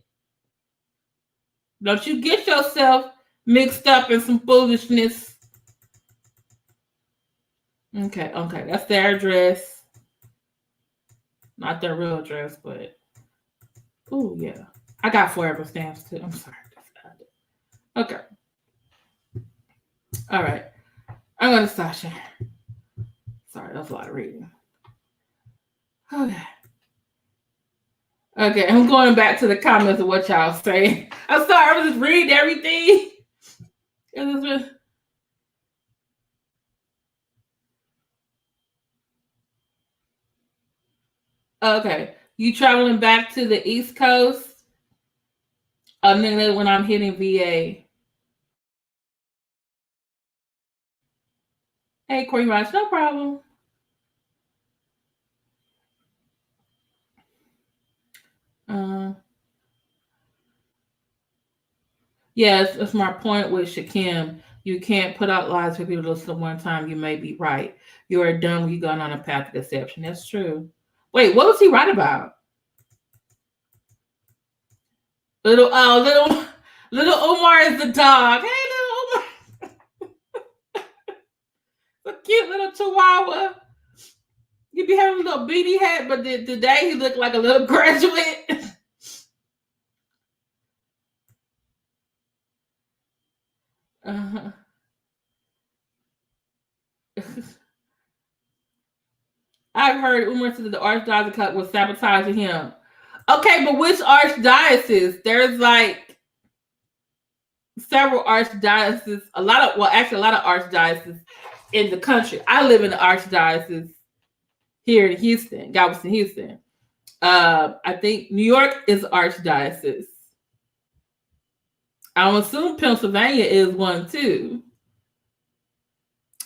[SPEAKER 2] Don't you get yourself mixed up in some foolishness. Okay. That's their address. Not their real address, but oh yeah. I got forever stamps too. I'm sorry. Okay. All right. I'm going to stop sharing. Sorry, that's a lot of reading. Okay. Okay, I'm going back to the comments of what y'all saying. I'm sorry, I'm just reading everything. Okay. You traveling back to the East Coast? And then when I'm hitting VA. Hey, Corey Rice, no problem. Yes, that's my point with Shakim. You can't put out lies for people to listen one time. You may be right. You are done when you gone on a path of deception. That's true. Wait, what was he right about? Little Umar is the dog. Hey, little Umar. A cute little chihuahua. You be having a little beanie hat, but today he looked like a little graduate. I've heard Umar said that the archdiocese was sabotaging him. Okay, but which archdiocese? There's like several archdioceses, a lot of archdioceses in the country. I live in the archdiocese here in Houston, Galveston, Houston. I think New York is archdiocese. I'm assuming Pennsylvania is one too.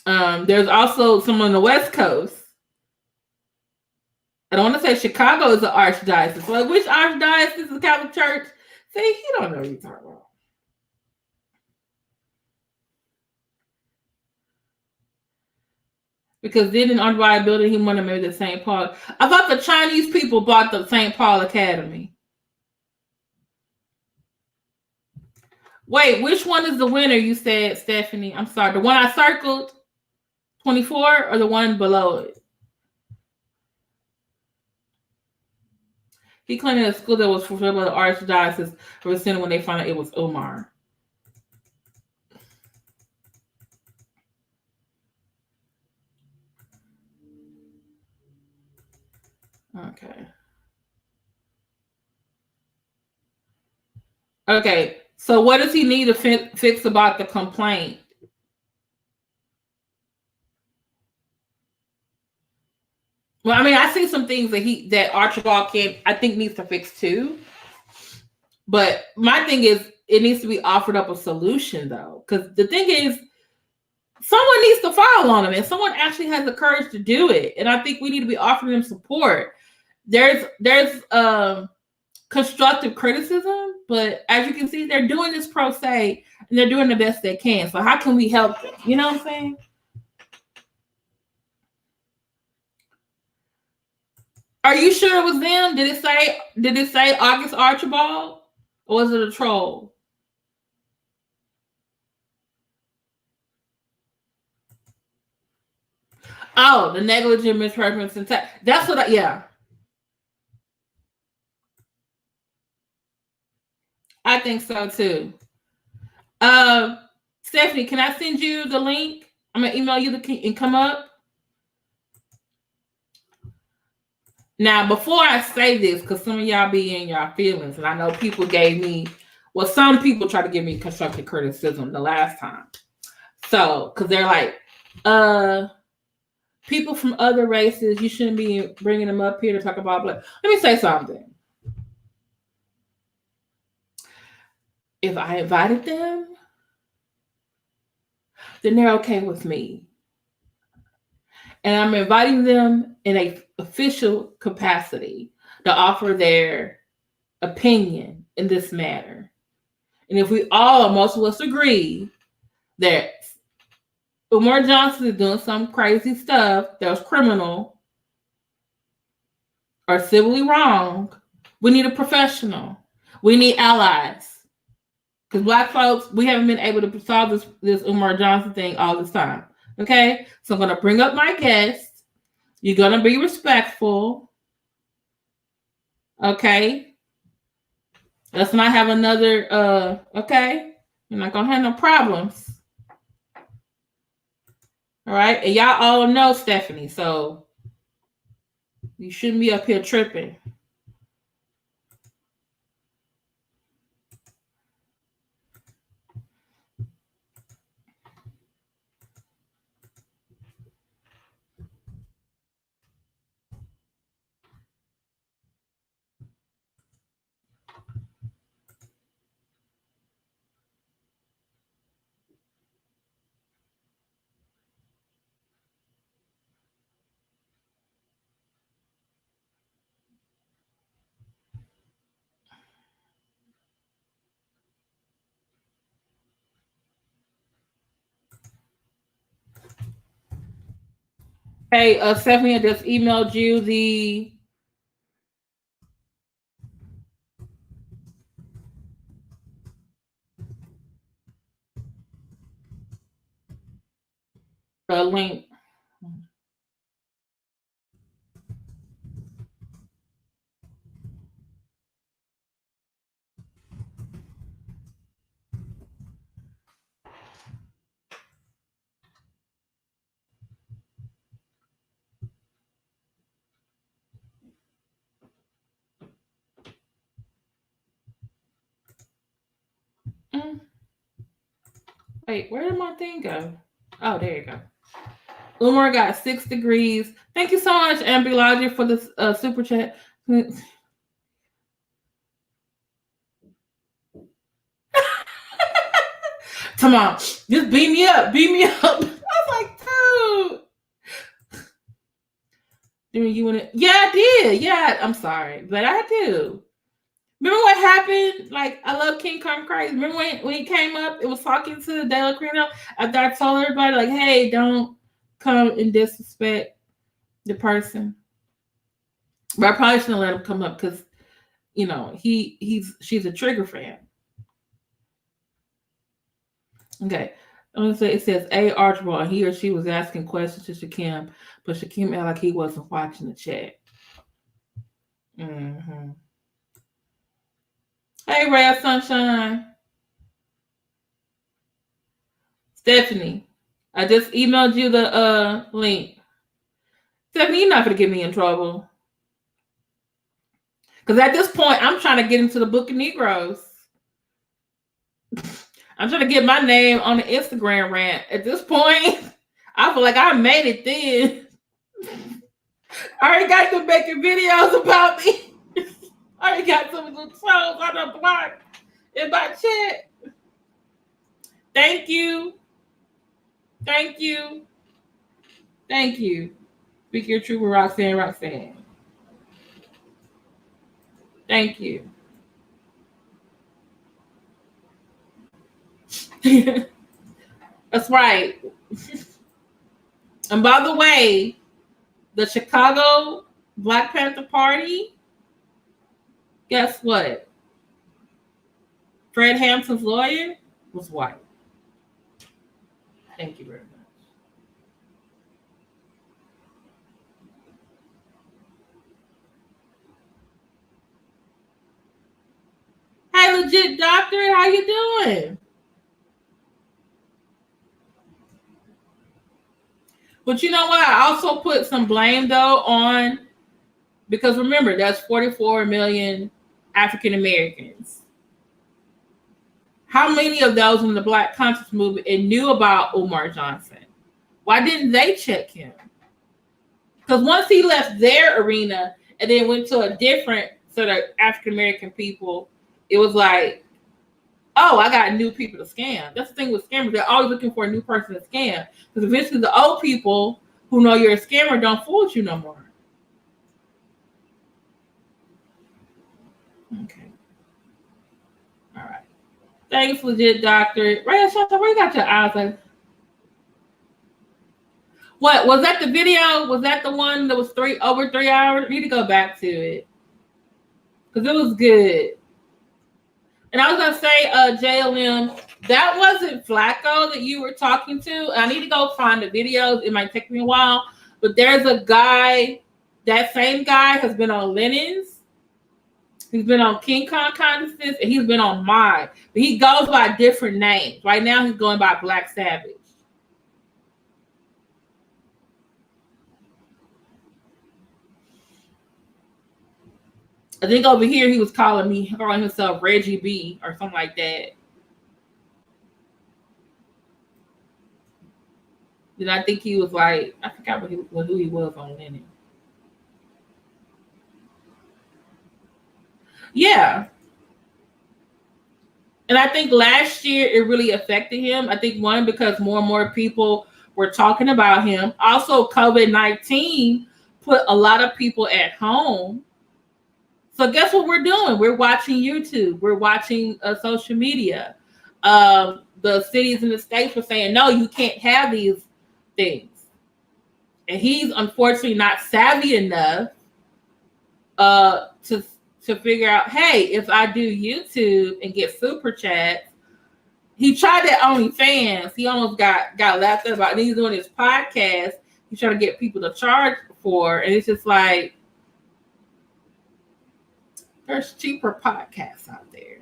[SPEAKER 2] There's also some on the West Coast. I don't want to say Chicago is an archdiocese. Well, which archdiocese is the Catholic Church? See, you don't know what you're talking about. Because then in Underwriter Building, he wanted maybe the St. Paul. I thought the Chinese people bought the St. Paul Academy. Wait, which one is the winner you said, Stephanie? I'm sorry. The one I circled, 24, or the one below it? He claimed that a school that was fulfilled by the archdiocese rescinded when they found out it was Umar. Okay. So what does he need to fix about the complaint? Well, I mean, I see some things that Archibald needs to fix too. But my thing is, it needs to be offered up a solution though, because the thing is, someone needs to file on him, and someone actually has the courage to do it. And I think we need to be offering them support. There's
[SPEAKER 1] constructive criticism, but as you can see, they're doing this pro se and they're doing the best they can. So how can we help them? You know what I'm saying? Are you sure it was them? Did it say August Archibald? Or was it a troll? Oh, the negligent misrepresentation. That's what yeah. I think so too. Stephanie, can I send you the link? I'm gonna email you and come up. Now, before I say this, because some of y'all be in y'all feelings, and I know people gave me, well, some people tried to give me constructive criticism the last time. So, because they're like, people from other races, you shouldn't be bringing them up here to talk about black. Let me say something. If I invited them, then they're okay with me. And I'm inviting them in an official capacity to offer their opinion in this matter. And if we all, most of us agree that Umar Johnson is doing some crazy stuff that was criminal or civilly wrong, we need a professional. We need allies. Because Black folks, we haven't been able to solve this Umar Johnson thing all this time. Okay? So I'm going to bring up my guest. You're going to be respectful. Okay? Let's not have another, okay? You're not going to have no problems. All right? And y'all all know Stephanie, so you shouldn't be up here tripping. Hey, Stephanie, I just emailed you the link. Wait, where did my thing go? Oh, there you go. Umar got 6 degrees. Thank you so much, Ambilogic, for this super chat. Come on, just beam me up. Beam me up. I was like, dude. You want to? Yeah, I did. Yeah, I'm sorry, but I do. Remember what happened? Like, I love King Kong Crazy. Remember when he came up, it was talking to Dela Crino after I told everybody, like, hey, don't come and disrespect the person. But I probably shouldn't let him come up because, you know, she's a trigger fan. Okay. I'm gonna say it says A. Archibald, he or she was asking questions to Shakim, but Shakim acted like he wasn't watching the chat. Mm-hmm. Hey, Ray of Sunshine. Stephanie, I just emailed you the link. Stephanie, you're not gonna get me in trouble. Because at this point, I'm trying to get into the Book of Negroes. I'm trying to get my name on the Instagram rant. At this point, I feel like I made it then. I already got them making videos about me. I already got some of the trolls on the block in my chat. Thank you. Thank you. Thank you. Speak your truth with Roxanne. Thank you. That's right. And by the way, the Chicago Black Panther Party, guess what? Fred Hampton's lawyer was white. Thank you very much. Hey, legit doctor, how you doing? But you know what? I also put some blame though on, because remember, that's 44 million African Americans. How many of those in the Black conscious movement and knew about Umar Johnson? Why didn't they check him? Because once he left their arena and then went to a different sort of African American people, it was like, oh, I got new people to scam. That's the thing with scammers. They're always looking for a new person to scam. Because eventually the old people who know you're a scammer don't fool with you no more. Okay. All right. Thanks, legit doctor. Right, Shanta, where you got your eyes like? What was that? The video? Was that the one that was over 3 hours? I need to go back to it because it was good. And I was gonna say, JLM, that wasn't Flacco that you were talking to. I need to go find the videos. It might take me a while, but there's a guy. That same guy has been on Lennon's. He's been on King Kong Consciousness, and he's been on mine. But he goes by different names. Right now, he's going by Black Savage. I think over here he was calling himself Reggie B or something like that. Then I think he was like, I forgot who he was on Lennon. Yeah. And I think last year it really affected him. I think one, because more and more people were talking about him. Also, COVID-19 put a lot of people at home. So guess what we're doing? We're watching YouTube. We're watching social media. The cities and the states were saying, no, you can't have these things. And he's unfortunately not savvy enough to figure out, hey, if I do YouTube and get super chats. He tried that OnlyFans. He almost got laughed at about. And he's doing his podcast. He's trying to get people to charge for. And it's just like, there's cheaper podcasts out there.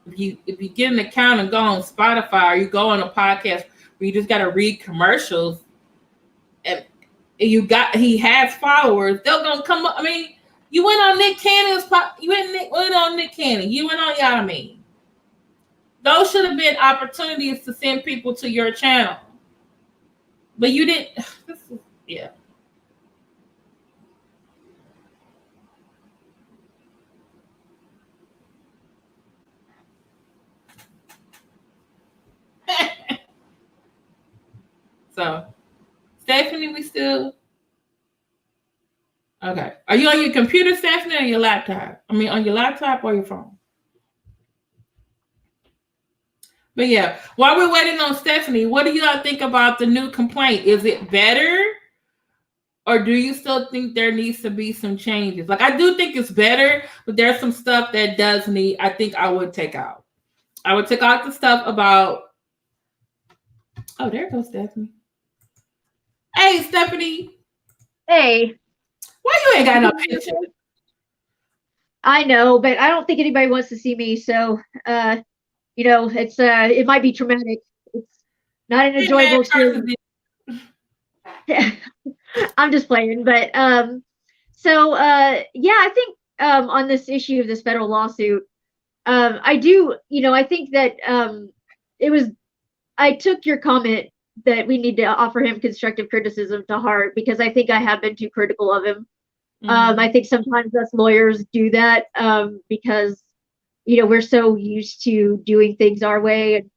[SPEAKER 1] If you get an account and go on Spotify, or you go on a podcast where you just got to read commercials, and he has followers, they're gonna come up. I mean, you went on Nick Cannon's you went on Nick Cannon. You went on Yami. Those should have been opportunities to send people to your channel, but you didn't. Yeah. So, Stephanie, we still okay. Are you on your computer, Stephanie, or your laptop? I mean, on your laptop or your phone? But yeah, while we're waiting on Stephanie, what do y'all think about the new complaint? Is it better, or do you still think there needs to be some changes? Like, I do think it's better, but there's some stuff that does need. I think I would take out. I would take out the stuff about. Oh, there goes Stephanie. Hey, Stephanie.
[SPEAKER 3] Hey.
[SPEAKER 1] Why you ain't got no picture?
[SPEAKER 3] I know, but I don't think anybody wants to see me. So, it's it might be traumatic. It's not an enjoyable experience. I'm just playing, but yeah, I think on this issue of this federal lawsuit, I do, I think that I took your comment that we need to offer him constructive criticism to heart, because I think I have been too critical of him. I think sometimes us lawyers do that because, we're so used to doing things our way. And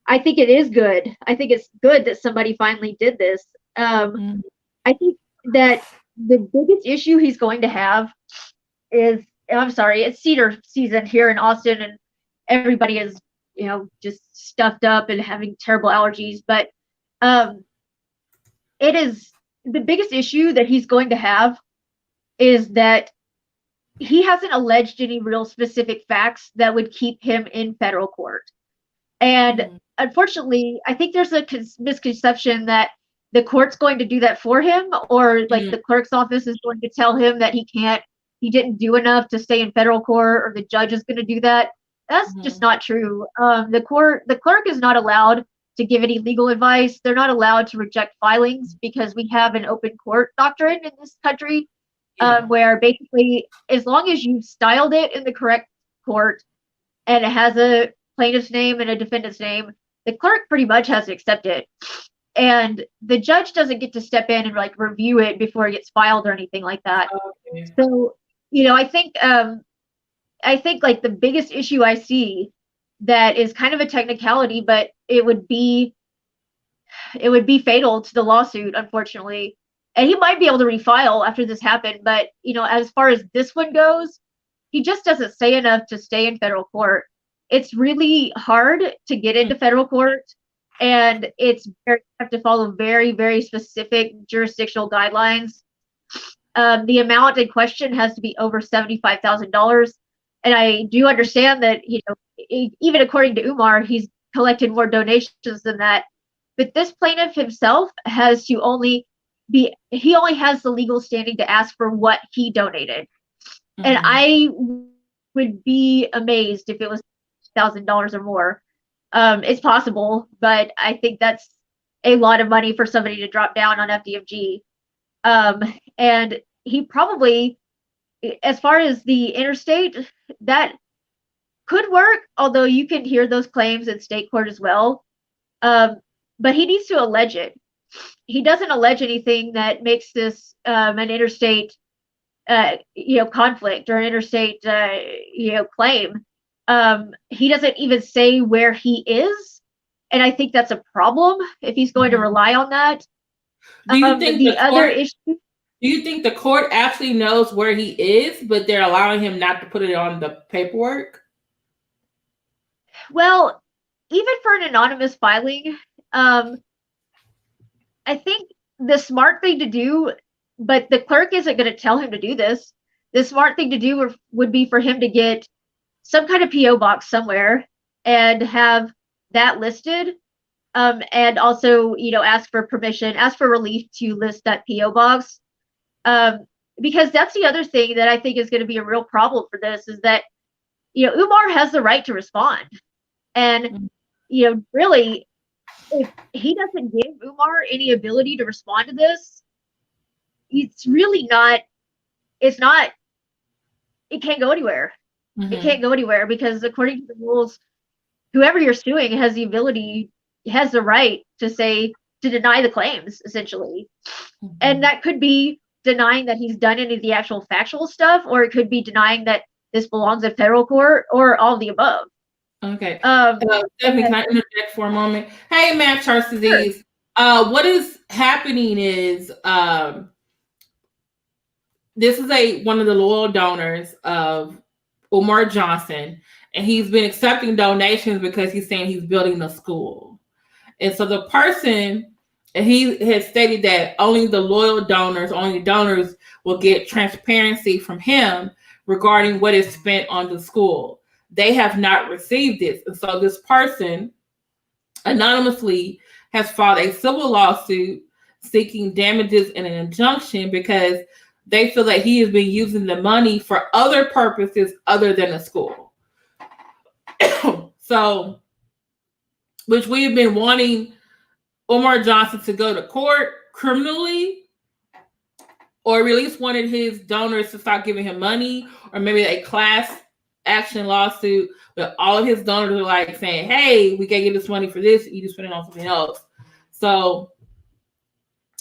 [SPEAKER 3] I think it is good. I think it's good that somebody finally did this. I think that the biggest issue he's going to have is, I'm sorry, it's cedar season here in Austin, everybody is, just stuffed up and having terrible allergies. But it is the biggest issue that he's going to have is that he hasn't alleged any real specific facts that would keep him in federal court. And unfortunately, I think there's a misconception that the court's going to do that for him, or like the clerk's office is going to tell him that he didn't do enough to stay in federal court, or the judge is going to do that. That's just not true. The clerk is not allowed to give any legal advice. They're not allowed to reject filings because we have an open court doctrine in this country, where basically, as long as you've styled it in the correct court and it has a plaintiff's name and a defendant's name, the clerk pretty much has to accept it. And the judge doesn't get to step in and like review it before it gets filed or anything like that. Okay. So, I think like the biggest issue I see that is kind of a technicality, but it would be fatal to the lawsuit, unfortunately. And he might be able to refile after this happened, but as far as this one goes, he just doesn't say enough to stay in federal court. It's really hard to get into federal court, and you have to follow very, very specific jurisdictional guidelines. The amount in question has to be over $75,000. And I do understand that, even according to Umar, he's collected more donations than that. But this plaintiff himself has to only has the legal standing to ask for what he donated. And I would be amazed if it was $1,000 or more. It's possible, but I think that's a lot of money for somebody to drop down on FDMG. And he probably, as far as the interstate, that could work, although you can hear those claims in state court as well. But he needs to allege it. He doesn't allege anything that makes this an interstate conflict or an interstate claim. He doesn't even say where he is, and I think that's a problem if he's going to rely on that.
[SPEAKER 1] Do you think do you think the court actually knows where he is, but they're allowing him not to put it on the paperwork?
[SPEAKER 3] Well, even for an anonymous filing, I think the smart thing to do, but the clerk isn't going to tell him to do this. The smart thing to do would be for him to get some kind of PO box somewhere and have that listed, and also, ask for permission, ask for relief to list that PO box. Because that's the other thing that I think is going to be a real problem for this is that, Umar has the right to respond. And, really, if he doesn't give Umar any ability to respond to this, it's really not, it can't go anywhere. It can't go anywhere because according to the rules, whoever you're suing has the right to deny the claims, essentially. And that could be denying that he's done any of the actual factual stuff, or it could be denying that this belongs in federal court, or all of the above.
[SPEAKER 1] Okay. Stephanie, can I interject for a moment? Hey, Matt Charles Disease. Sure. What is happening is this is one of the loyal donors of Umar Johnson, and he's been accepting donations because he's saying he's building a school. And so the person, and he has stated that only donors will get transparency from him regarding what is spent on the school. They have not received this. And so this person anonymously has filed a civil lawsuit seeking damages and an injunction because they feel that he has been using the money for other purposes other than a school. So, which we have been wanting Umar Johnson to go to court criminally, or at least wanted his donors to stop giving him money, or maybe a class action lawsuit, but all of his donors are like saying, hey, we can't get this money for this, you just spend it on something else. So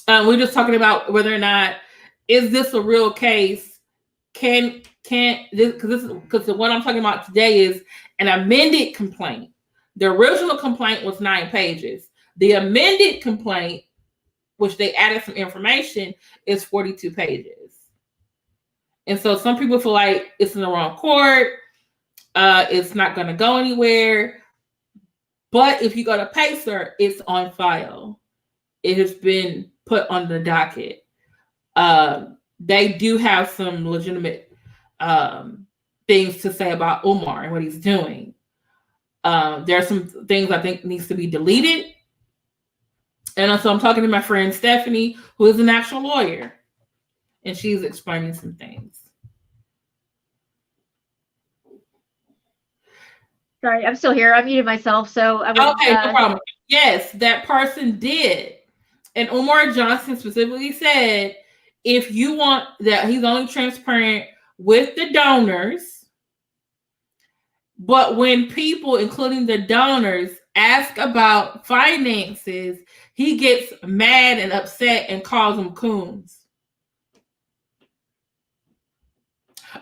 [SPEAKER 1] we're just talking about whether or not is this a real case? Can this, because what I'm talking about today is an amended complaint. The original complaint was 9 pages. The amended complaint, which they added some information, is 42 pages. And so some people feel like it's in the wrong court. It's not going to go anywhere. But if you go to Pacer, it's on file. It has been put on the docket. They do have some legitimate things to say about Umar and what he's doing. There are some things I think needs to be deleted. And so I'm talking to my friend Stephanie, who is an actual lawyer, and she's explaining some things.
[SPEAKER 3] Sorry, I'm still here. I muted myself, so I wouldn't,
[SPEAKER 1] okay, no problem. Yes, that person did. And Umar Johnson specifically said, if you want that, he's only transparent with the donors. But when people, including the donors, ask about finances, he gets mad and upset and calls them coons.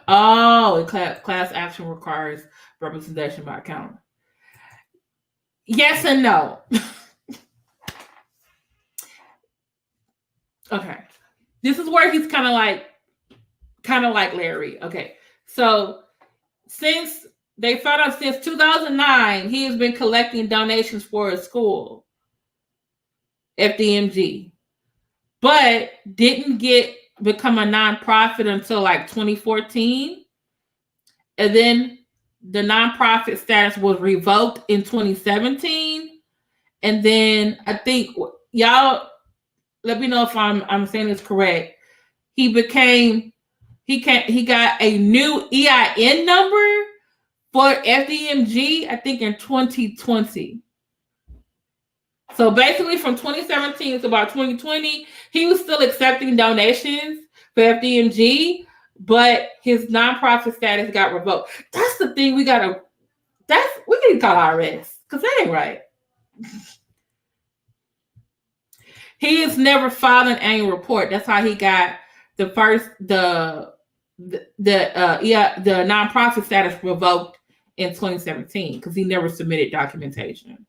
[SPEAKER 1] Oh, class action requires representation by account. Yes and no. Okay. This is where he's kind of like Larry. Okay. So since they found out since 2009, he has been collecting donations for his school, FDMG, but didn't become a nonprofit until like 2014. And then the nonprofit status was revoked in 2017. And then I think y'all let me know if I'm saying this correct. He got a new EIN number for FDMG, I think in 2020. So basically from 2017 to about 2020, he was still accepting donations for FDMG, but his nonprofit status got revoked. That's the thing we need to call IRS, because that ain't right. He has never filed an annual report. That's how he got the nonprofit status revoked in 2017, because he never submitted documentation.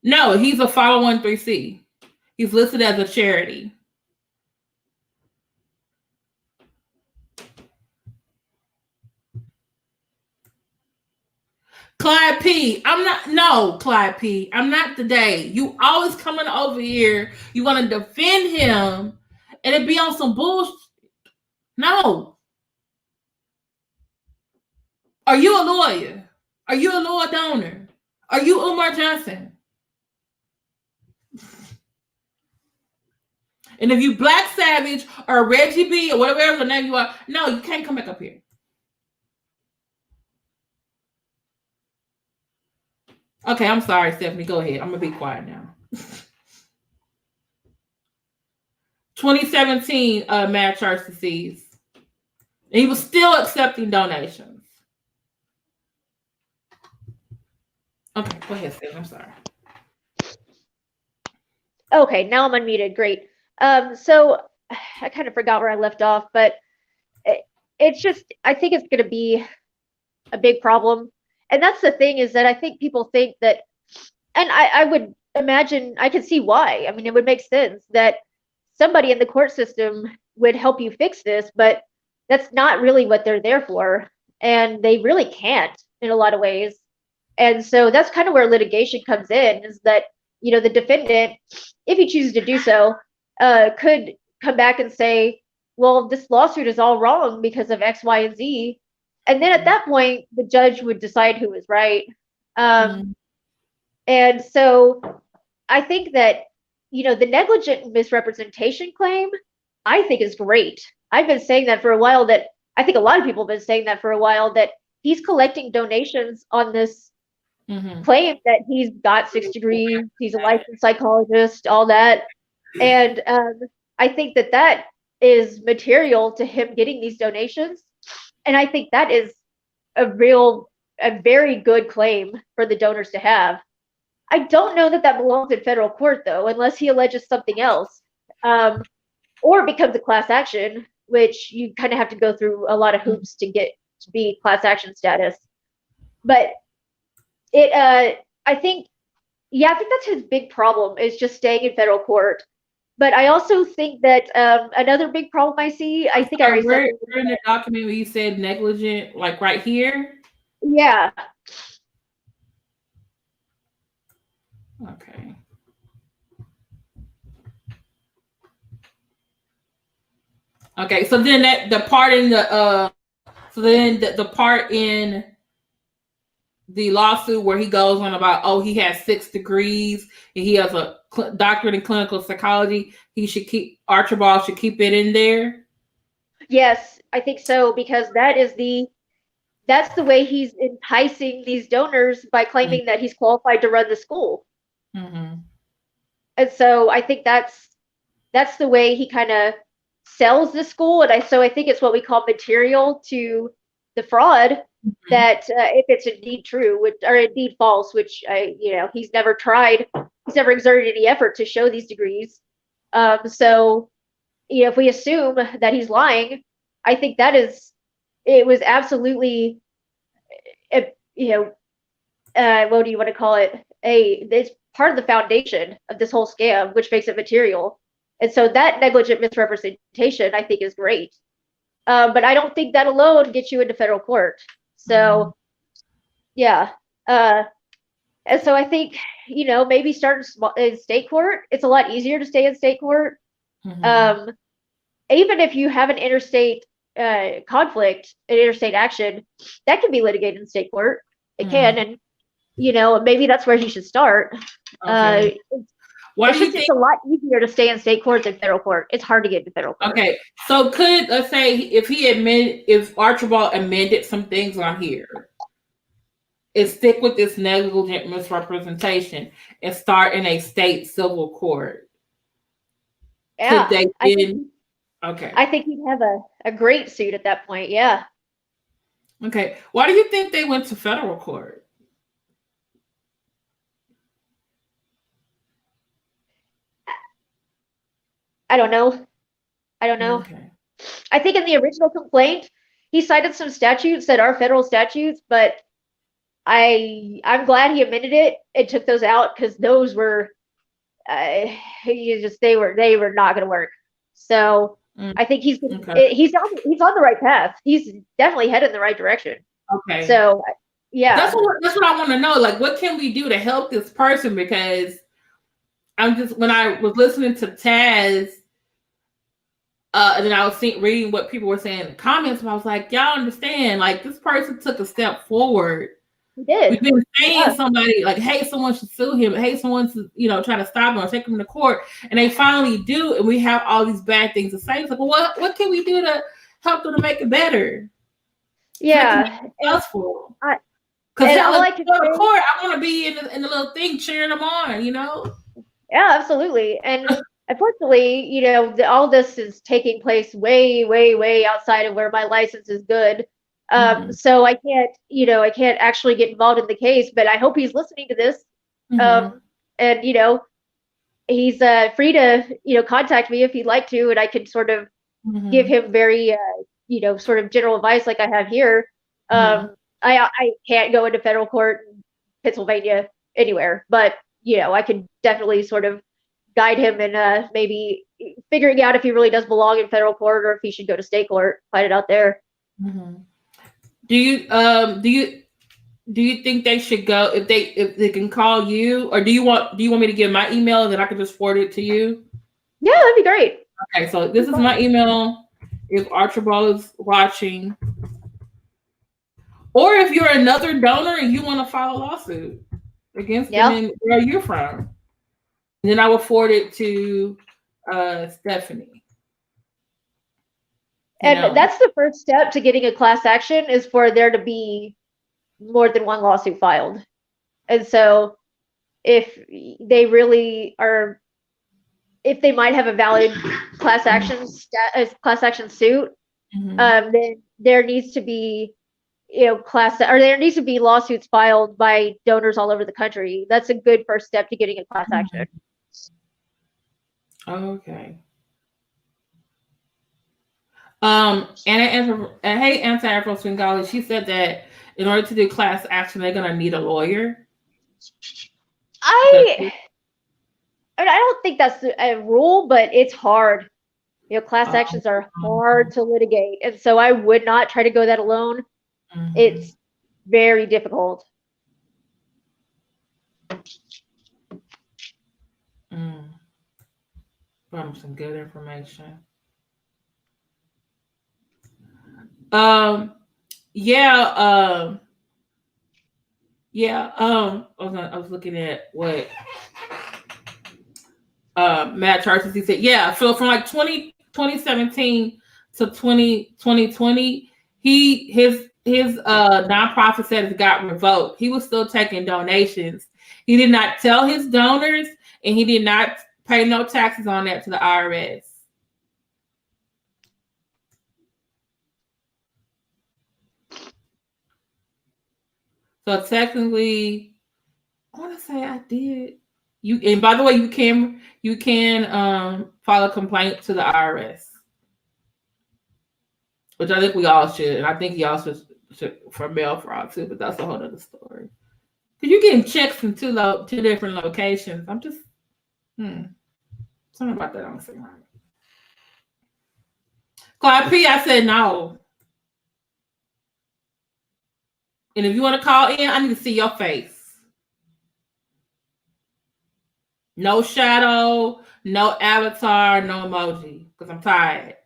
[SPEAKER 1] No, he's a 501(c)(3). He's listed as a charity. Clyde P. Clyde P. I'm not today. You always coming over here. You want to defend him and it be on some bullshit. No. Are you a lawyer? Are you a law donor? Are you Umar Johnson? And if you Black Savage or Reggie B or whatever the name you are, no, you can't come back up here. Okay, I'm sorry, Stephanie. Go ahead. I'm going to be quiet now. 2017, mad charge to seize. And he was still accepting donations. Okay, go ahead, Stephanie. I'm sorry.
[SPEAKER 3] Okay, now I'm unmuted. Great. So I kind of forgot where I left off, but it's just, I think it's going to be a big problem. And that's the thing, is that I think people think that, and I would imagine, I could see why. I mean, it would make sense that somebody in the court system would help you fix this, but that's not really what they're there for. And they really can't in a lot of ways. And so that's kind of where litigation comes in, is that, you know, the defendant, if he chooses to do so, could come back and say, well, this lawsuit is all wrong because of X, Y, and Z. And then at that point, the judge would decide who was right. And so I think that, you know, the negligent misrepresentation claim, I think is great. I've been saying that for a while, that I think a lot of people have been saying that for a while, that he's collecting donations on this claim that he's got 6 degrees, he's a licensed psychologist, all that. And I think that that is material to him getting these donations. And I think that is a very good claim for the donors to have. I don't know that belongs in federal court, though, unless he alleges something else, or becomes a class action, which you kind of have to go through a lot of hoops to get to be class action status. But I think that's his big problem, is just staying in federal court. But I also think that another big problem I see, I think I already
[SPEAKER 1] Where
[SPEAKER 3] said.
[SPEAKER 1] in the document where you said negligent, like right here?
[SPEAKER 3] Yeah.
[SPEAKER 1] Okay. Okay, so then the part in the the part in the lawsuit where he goes on about, oh, he has 6 degrees and he has a doctorate in clinical psychology, Archibald should keep it in there.
[SPEAKER 3] Yes, I think so, because that's the way he's enticing these donors by claiming that he's qualified to run the school.
[SPEAKER 1] Mm-hmm.
[SPEAKER 3] And so I think that's the way he kind of sells the school. And so I think it's what we call material to the fraud.
[SPEAKER 1] Mm-hmm.
[SPEAKER 3] That if it's indeed true, or indeed false, which he's never exerted any effort to show these degrees. So if we assume that he's lying, I think it was absolutely, what do you want to call it? It's part of the foundation of this whole scam, which makes it material. And so that negligent misrepresentation, I think, is great. But I don't think that alone gets you into federal court. So, yeah. And so I think, maybe start in state court. It's a lot easier to stay in state court.
[SPEAKER 1] Mm-hmm.
[SPEAKER 3] Even if you have an interstate conflict, an interstate action, that can be litigated in state court. It can, and maybe that's where he should start.
[SPEAKER 1] Okay.
[SPEAKER 3] It's a lot easier to stay in state court than federal court. It's hard to get into federal court.
[SPEAKER 1] Okay, so let's say if Archibald amended some things on here, and stick with this negligent misrepresentation and start in a state civil court.
[SPEAKER 3] Yeah,
[SPEAKER 1] okay.
[SPEAKER 3] I think he'd have a great suit at that point. Yeah.
[SPEAKER 1] Okay. Why do you think they went to federal court?
[SPEAKER 3] I don't know.
[SPEAKER 1] Okay.
[SPEAKER 3] I think in the original complaint, he cited some statutes that are federal statutes, but I'm glad he amended it and took those out, because those were they were not going to work. So I think he's on the right path. He's definitely headed in the right direction.
[SPEAKER 1] Okay.
[SPEAKER 3] So yeah,
[SPEAKER 1] that's what I want to know. Like, what can we do to help this person? Because when I was listening to Taz, and then I was reading what people were saying in the comments, and I was like, y'all understand? Like, this person took a step forward.
[SPEAKER 3] He did.
[SPEAKER 1] We've been saying somebody like, hey, someone should sue him. Hey, someone should, try to stop him or take him to court. And they finally do. And we have all these bad things to say. It's like, well, what can we do to help them to make it better?
[SPEAKER 3] Yeah.
[SPEAKER 1] Successful.
[SPEAKER 3] Because I like to
[SPEAKER 1] go to court. I want to be in the little thing cheering them on,
[SPEAKER 3] Yeah, absolutely. And unfortunately, all this is taking place way, way, way outside of where my license is good. So I can't actually get involved in the case, but I hope he's listening to this. And he's free to cantact me if he'd like to, and I can sort of give him very sort of general advice like I have here. I can't go into federal court in Pennsylvania anywhere, but I can definitely sort of guide him in maybe figuring out if he really does belong in federal court or if he should go to state court, fight it out there.
[SPEAKER 1] Do you think they should go if they can call you, or do you want me to give my email and then I can just forward it to you?
[SPEAKER 3] Yeah, that'd be great.
[SPEAKER 1] Okay, so this is my email if Archibald is watching, or if you're another donor and you want to file a lawsuit against them and where you're from, and then I will forward it to Stephanie.
[SPEAKER 3] And that's the first step to getting a class action, is for there to be more than one lawsuit filed. And so if they really are, if they might have a valid class action suit, then there needs to be there needs to be lawsuits filed by donors all over the country. That's a good first step to getting a class action.
[SPEAKER 1] Okay. Anti-Afro Svengalis, she said that in order to do class action, they're gonna need a lawyer.
[SPEAKER 3] I I mean, I don't think that's a rule, but it's hard. You know, class actions are hard to litigate, and so I would not try to go that alone.
[SPEAKER 1] Mm-hmm.
[SPEAKER 3] It's very difficult.
[SPEAKER 1] From some good information. I was looking at what Matt Charles, he said, yeah, so from like 2017 to 2020, his nonprofit status got revoked. He was still taking donations. He did not tell his donors, and he did not pay no taxes on that to the IRS. So technically, I want to say I did. And by the way, you can file a complaint to the IRS, which I think we all should, and I think he also should for mail fraud too. But that's a whole other story. Because you're getting checks from two different locations. I'm just something about that I'm saying right. Clyde P, I said no. And if you want to call in, I need to see your face. No shadow, no avatar, no emoji. Because I'm tired.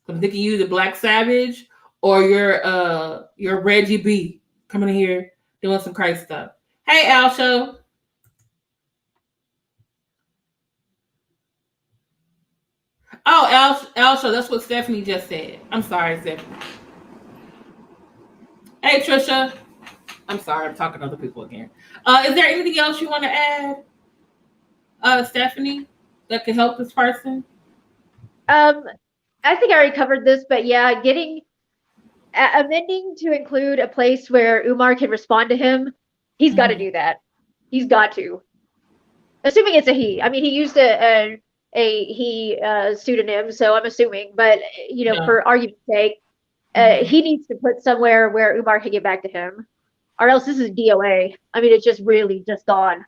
[SPEAKER 1] I'm thinking you the Black Savage or you're Reggie B coming in here doing some crazy stuff. Hey, Alsho. Oh, Alsho, that's what Stephanie just said. I'm sorry, Stephanie. Hey, Trisha. I'm sorry, I'm talking to other people again. Is there anything else you want to add, Stephanie, that could help this person?
[SPEAKER 3] I think I already covered this, but yeah, amending to include a place where Umar can respond to him. He's got to do that. He's got to. Assuming it's a he. I mean, he used a he pseudonym, so I'm assuming. But for argument's sake, he needs to put somewhere where Umar can get back to him, or else this is DOA. I mean, it's just really just gone.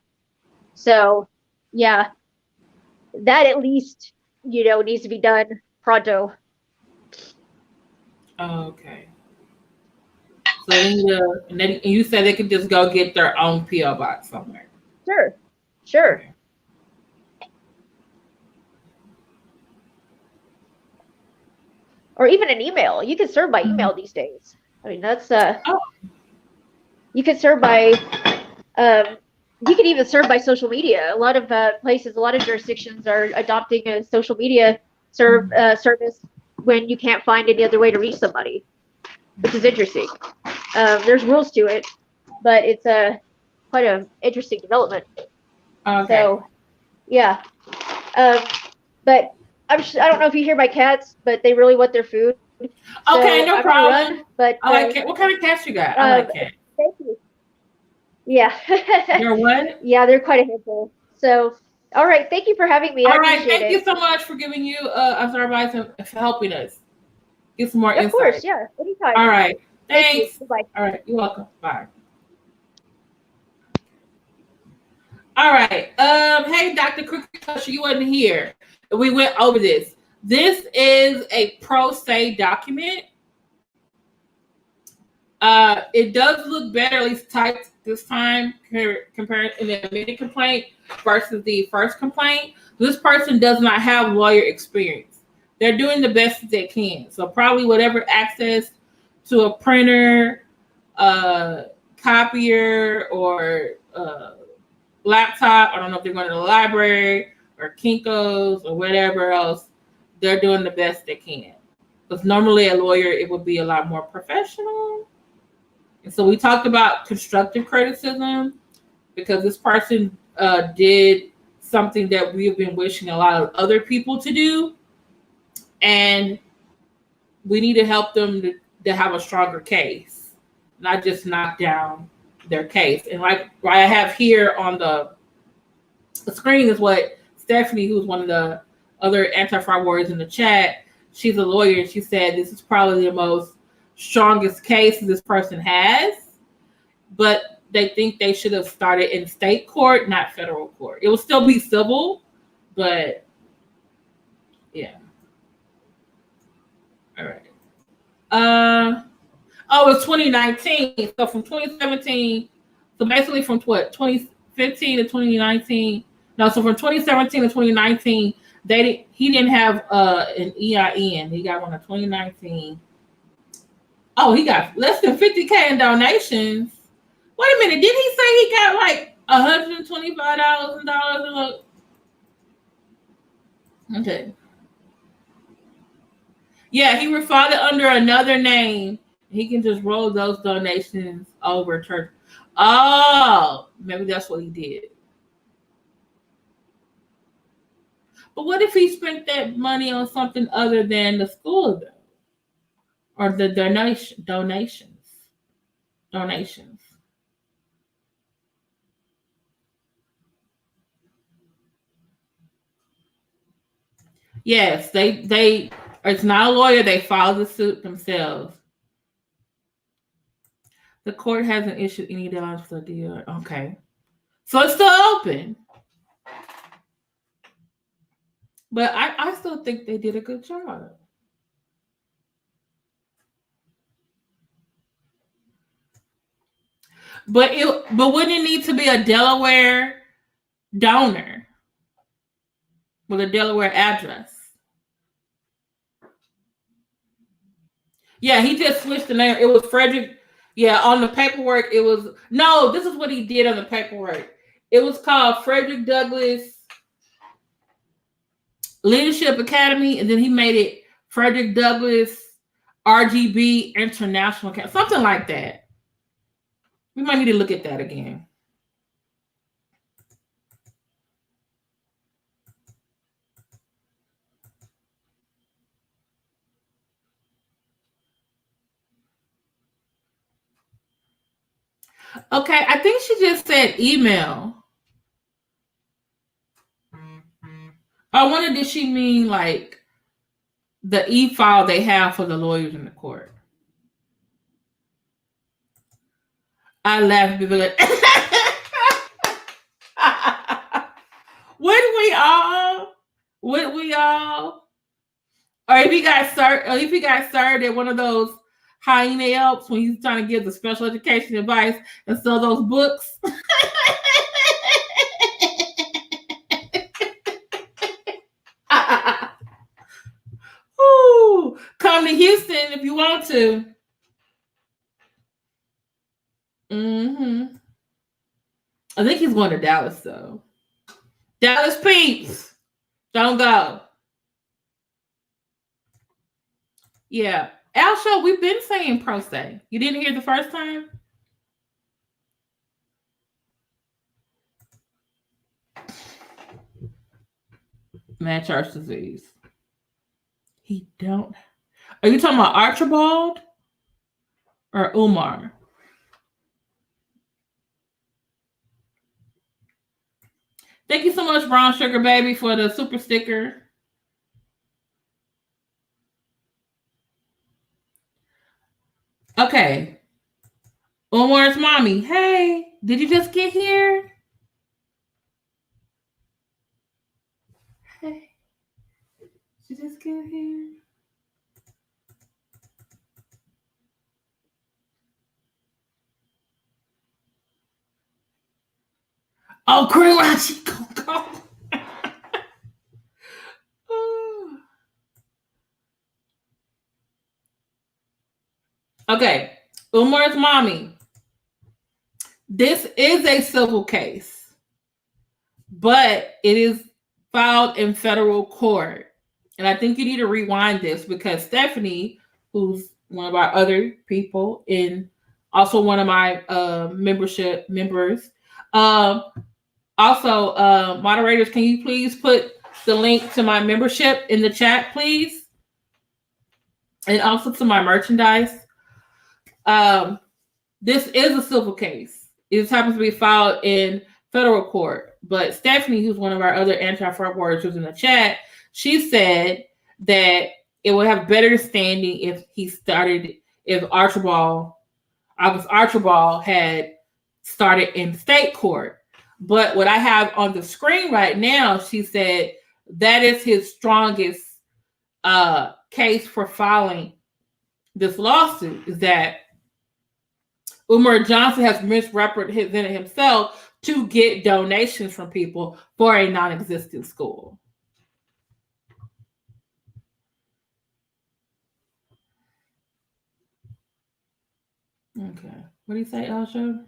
[SPEAKER 3] So, yeah, that at least needs to be done pronto.
[SPEAKER 1] Okay. So and you said they could just go get their own PO box somewhere.
[SPEAKER 3] Sure. Okay. Or even an email. You can serve by email these days. I mean, that's you can serve by you can even serve by social media. A lot of places, a lot of jurisdictions are adopting a social media service when you can't find any other way to reach somebody, which is interesting. There's rules to it, but it's quite an interesting development. Okay. So, yeah. But I don't know if you hear my cats, but they really want their food.
[SPEAKER 1] Okay, no problem.
[SPEAKER 3] Run, but
[SPEAKER 1] what kind of cats you got? I like cats.
[SPEAKER 3] Thank you. Yeah.
[SPEAKER 1] You're what?
[SPEAKER 3] Yeah, they're quite a handful. So, all right. Thank you for having me.
[SPEAKER 1] All right. Thank you so much for giving you us our advice and for helping us get some more insight.
[SPEAKER 3] Of course, yeah. Anytime.
[SPEAKER 1] All right. Thanks.
[SPEAKER 3] Thank you. Bye.
[SPEAKER 1] All right. You're welcome. Bye. All right. Hey, Dr. Crooked, you wasn't here. We went over this. This is a pro se document. It does look better, at least typed this time, compared to the amended complaint versus the first complaint. This person does not have lawyer experience. They're doing the best that they can. So probably whatever access to a printer, copier, or laptop. I don't know if they're going to the library or Kinko's or whatever else. They're doing the best they can. Because normally a lawyer, it would be a lot more professional. And so we talked about constructive criticism because this person did something that we've been wishing a lot of other people to do. And we need to help them to have a stronger case, not just knock down their case. And like what I have here on the screen is what Stephanie, who's one of the other anti-fraud warriors in the chat, she's a lawyer. She said this is probably the most strongest case this person has, but they think they should have started in state court, not federal court. It will still be civil, But yeah. All right. It's 2019. So from 2017, so basically from 2015 to 2019. No, so from 2017 to 2019, he didn't have an EIN. He got one in 2019. Oh, he got less than 50K in donations. Wait a minute, did he say he got like $125,000? Okay. Yeah, he refiled it under another name. He can just roll those donations over to. Oh, maybe that's what he did. But what if he spent that money on something other than the school, though? Or the donations? Yes, they. It's not a lawyer. They filed the suit themselves. The court hasn't issued any deadlines for the deal. Okay. So it's still open. But I still think they did a good job. But wouldn't it need to be a Delaware donor with a Delaware address? Yeah, he just switched the name. It was Frederick. Yeah, on the paperwork, it was... No, this is what he did on the paperwork. It was called Frederick Douglass Leadership Academy, and then he made it Frederick Douglass RGB International Academy. Something like that. We might need to look at that again. Okay, I think she just said email. I wonder, did she mean like the e-file they have for the lawyers in the court? I laughed because like, would we all? Or if he got served at one of those hyena helps when he's trying to give the special education advice and sell those books. Ooh, come to Houston if you want to. I think he's going to Dallas though. Dallas peeps, don't go. Yeah. Alsho, we've been saying pro se. You didn't hear the first time? Match arch disease. He don't. Are you talking about Archibald or Umar? Thank you so much, Brown Sugar Baby, for the super sticker. Okay. Umar's mommy. Hey, did you just get here? Hey, did you just get here? Oh, Green Rachi, go. Okay, Umar's mommy. This is a civil case, but it is filed in federal court. And I think you need to rewind this because Stephanie, who's one of our other people and also one of my members, also moderators, can you please put the link to my membership in the chat, please? And also to my merchandise. This is a civil case. It just happens to be filed in federal court. But Stephanie, who's one of our other anti-fraud warriors who's in the chat, she said that it would have better standing if Archibald had started in state court. But what I have on the screen right now, she said that is his strongest case for filing this lawsuit, is that Umar Johnson has misrepresented himself to get donations from people for a non-existent school. Okay. What do you say, Elsha?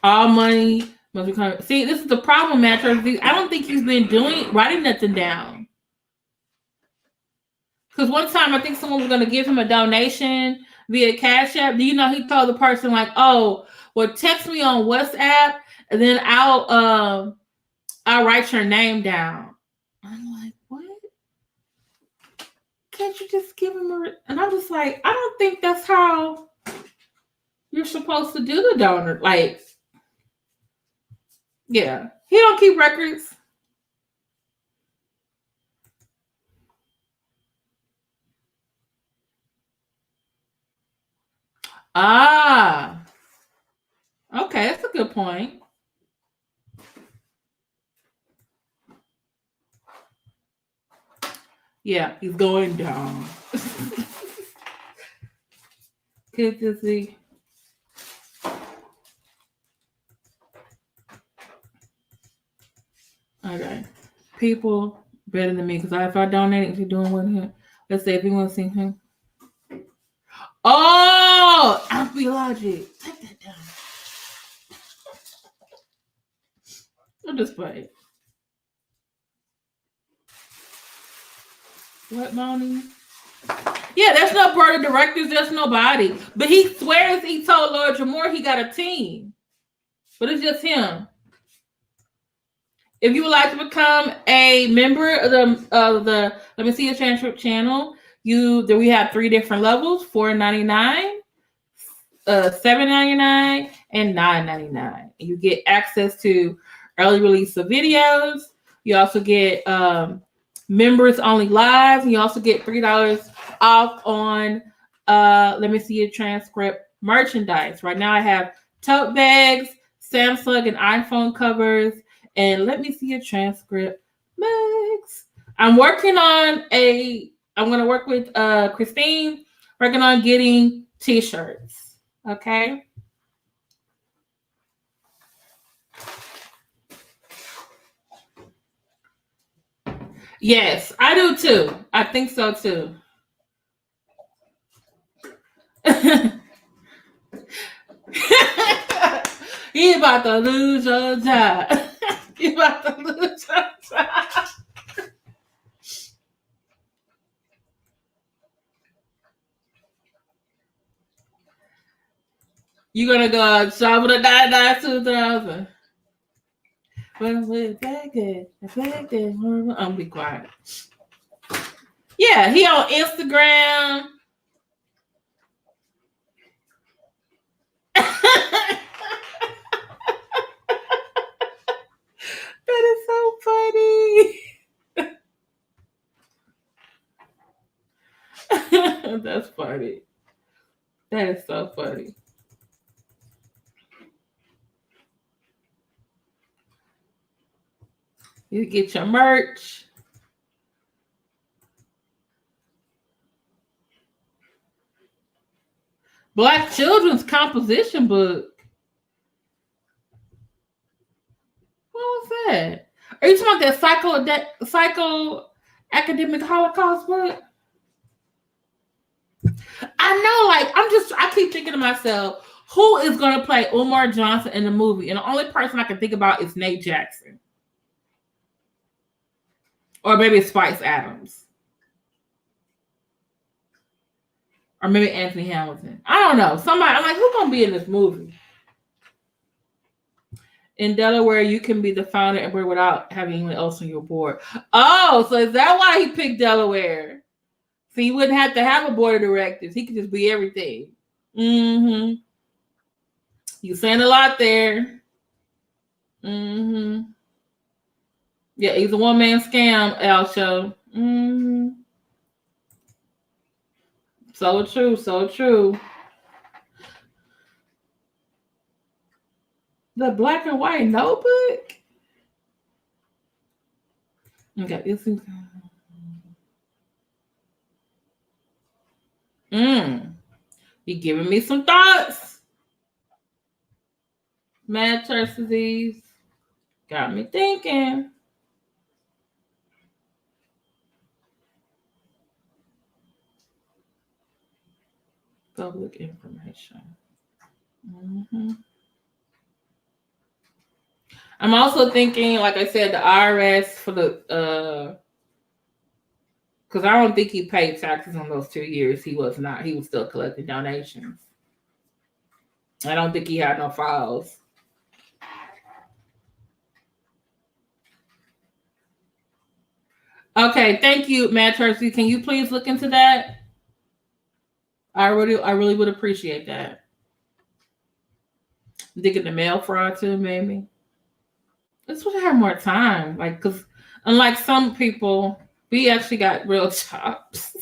[SPEAKER 1] All money must be coming. See, this is the problem, Matcher. I don't think he's been writing nothing down. Because one time I think someone was going to give him a donation via Cash App. Do you know he told the person like, "Oh, well, text me on WhatsApp, and then I'll write your name down." I'm like, what? Can't you just give him a? And I'm just like, I don't think that's how you're supposed to do the donor. Like, yeah, he don't keep records. Ah, okay, that's a good point. Yeah, he's going down. Good to see. Okay, people better than me, because if I donate to doing with him, let's say if you want to see him. Oh, Logic. Take that down. I'll just play it. What, Moni? Yeah, there's no board of directors. There's nobody. But he swears he told Lord Jamore he got a team. But it's just him. If you would like to become a member of the Let Me See Your Transcript channel, we have 3 different levels: $4.99, $7.99, and $9.99. You get access to early release of videos. You also get members only live. And you also get $3 off on Let Me See Your Transcript merchandise. Right now I have tote bags, Samsung and iPhone covers, and Let Me See Your Transcript mugs. I'm going to work with Christine, working on getting t-shirts. Okay. Yes, I do too. I think so too. You about to lose your job. You about to lose your job. You gonna go shop with a $99 $2,000? Well, we're back there. I'm gonna be quiet. Yeah, he on Instagram. That is so funny. That's funny. That is so funny. You get your merch. Black children's composition book. What was that? Are you talking about that psycho academic Holocaust book? I know, like, I keep thinking to myself, who is going to play Umar Johnson in the movie? And the only person I can think about is Nate Jackson. Or maybe Spice Adams. Or maybe Anthony Hamilton. I don't know. Somebody, I'm like, who's going to be in this movie? In Delaware, you can be the founder and board without having anyone else on your board. Oh, so is that why he picked Delaware? So he wouldn't have to have a board of directors. He could just be everything. Mm-hmm. You saying a lot there. Mm-hmm. Yeah, he's a one-man scam, Al Show. Mm-hmm. So true, so true. The black and white notebook? Okay, this is... You giving me some thoughts. Mad church disease. Got me thinking. Public information. I'm also thinking, like I said, the IRS for the because I don't think he paid taxes on those 2 years. He was not. He was still collecting donations. I don't think he had no files. Okay, thank you, Matt Tursi. Can you please look into that? I really would appreciate that. Digging the mail fraud too, maybe. This would have more time, like, because unlike some people, we actually got real jobs.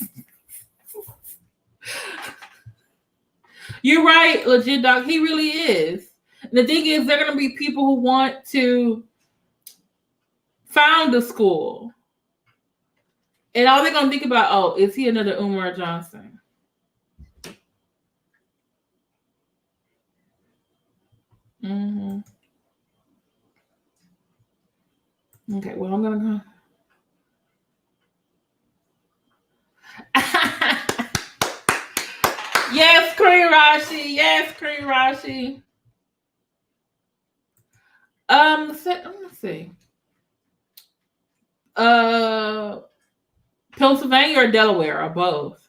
[SPEAKER 1] You're right, legit dog. He really is. And the thing is, there are going to be people who want to found a school. And all they're going to think about, oh, is he another Umar Johnson? Okay, well, I'm going to go. Yes, Queen Rashi. Yes, Queen Rashi. Let's see. Pennsylvania or Delaware or both?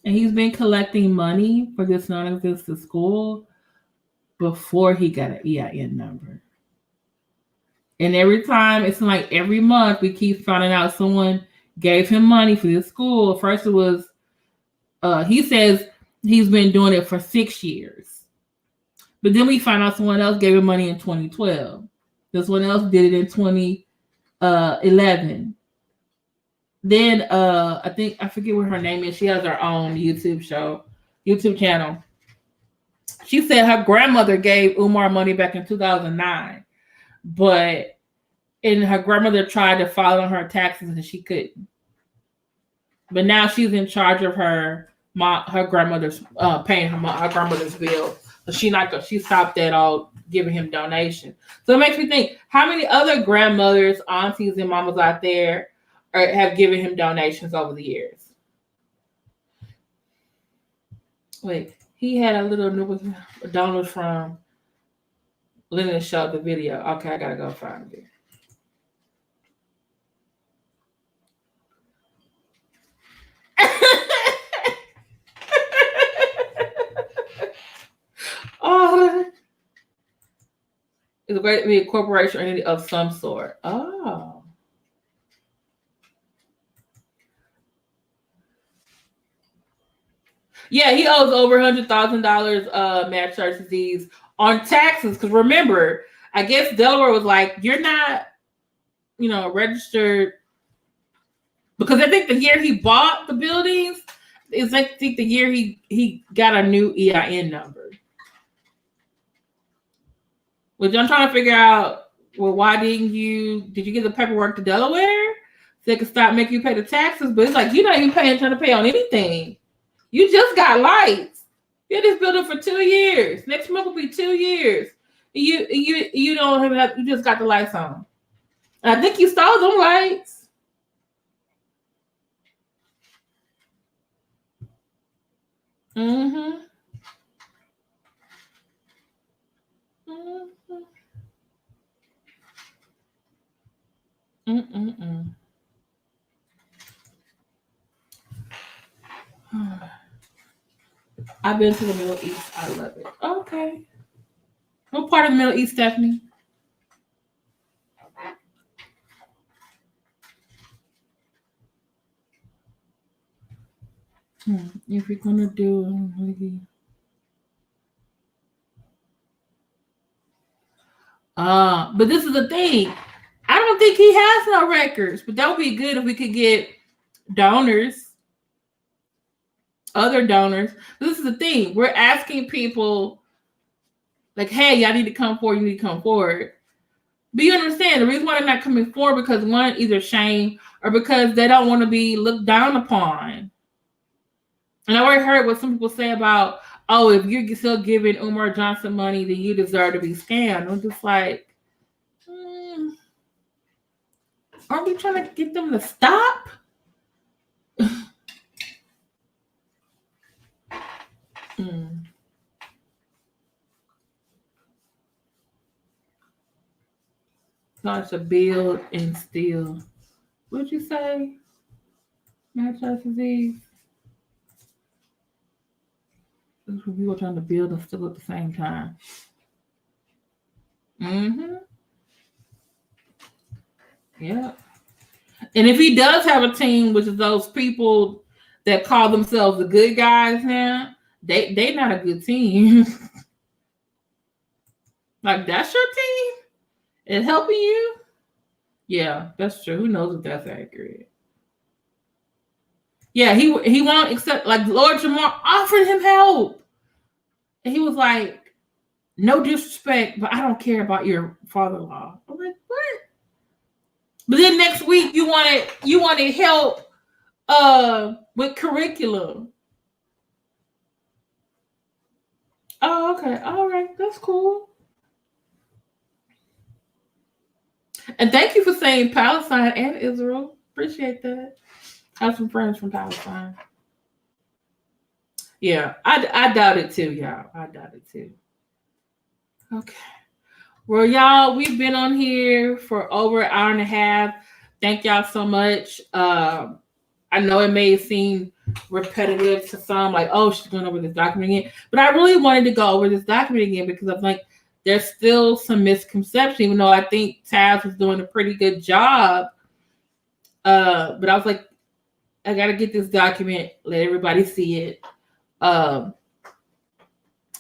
[SPEAKER 1] And he's been collecting money for this non-existent school before he got an EIN number. And every time, it's like every month, we keep finding out someone gave him money for this school. First it was, he says he's been doing it for 6 years. But then we find out someone else gave him money in 2012. This one else did it in 2011. Then I forget what her name is. She has her own YouTube channel. She said her grandmother gave Umar money back in 2009, and her grandmother tried to file on her taxes and she couldn't. But now she's in charge of her grandmother's paying her grandmother's bill. So she stopped at all giving him donations. So it makes me think, how many other grandmothers, aunties, and mamas out there have given him donations over the years? Wait, he had a little donor from Lennon showed the video. Okay, I gotta go find it. Oh, it's going to be a corporation or entity of some sort. Oh. Yeah, he owes over $100,000 match church disease on taxes. Because remember, I guess Delaware was like, you're not, registered. Because I think the year he bought the buildings is, I think, the year he got a new EIN number. Which I'm trying to figure out, well, why did you get the paperwork to Delaware so they could stop making you pay the taxes? But it's like, you're not even trying to pay on anything. You just got lights. You had this building for 2 years. Next month will be 2 years. You don't have, you just got the lights on. And I think you stole them lights. Mm-hmm. I've been to the Middle East. I love it. Okay. What part of the Middle East, Stephanie? If we're gonna do but this is the thing. I don't think he has no records, but that would be good if we could get donors, other donors. This is the thing. We're asking people like, hey, y'all need to come forward, you need to come forward. But you understand the reason why they're not coming forward because one, either shame or because they don't want to be looked down upon. And I already heard what some people say about, oh, if you're still giving Umar Johnson money, then you deserve to be scammed. I'm just like, aren't we trying to get them to stop? Starts to build and steal. What'd you say? Match disease. We were trying to build and steal at the same time. Yeah. And if he does have a team, which is those people that call themselves the good guys now, they not a good team. Like, that's your team? And helping you? Yeah, that's true. Who knows if that's accurate? Yeah, he won't accept, like, Lord Jamar offered him help. And he was like, no disrespect, but I don't care about your father-in-law. I'm like, what? But then next week you wanted help with curriculum. Oh, okay. All right. That's cool. And thank you for saying Palestine and Israel. Appreciate that. I have some friends from Palestine. Yeah, I doubt it too, y'all. I doubt it too. Okay. Well, y'all, we've been on here for over an hour and a half. Thank y'all so much. I know it may seem repetitive to some, like, oh, she's going over this document again. But I really wanted to go over this document again because I'm like, there's still some misconception, even though I think Taz was doing a pretty good job. But I was like, I got to get this document, let everybody see it, how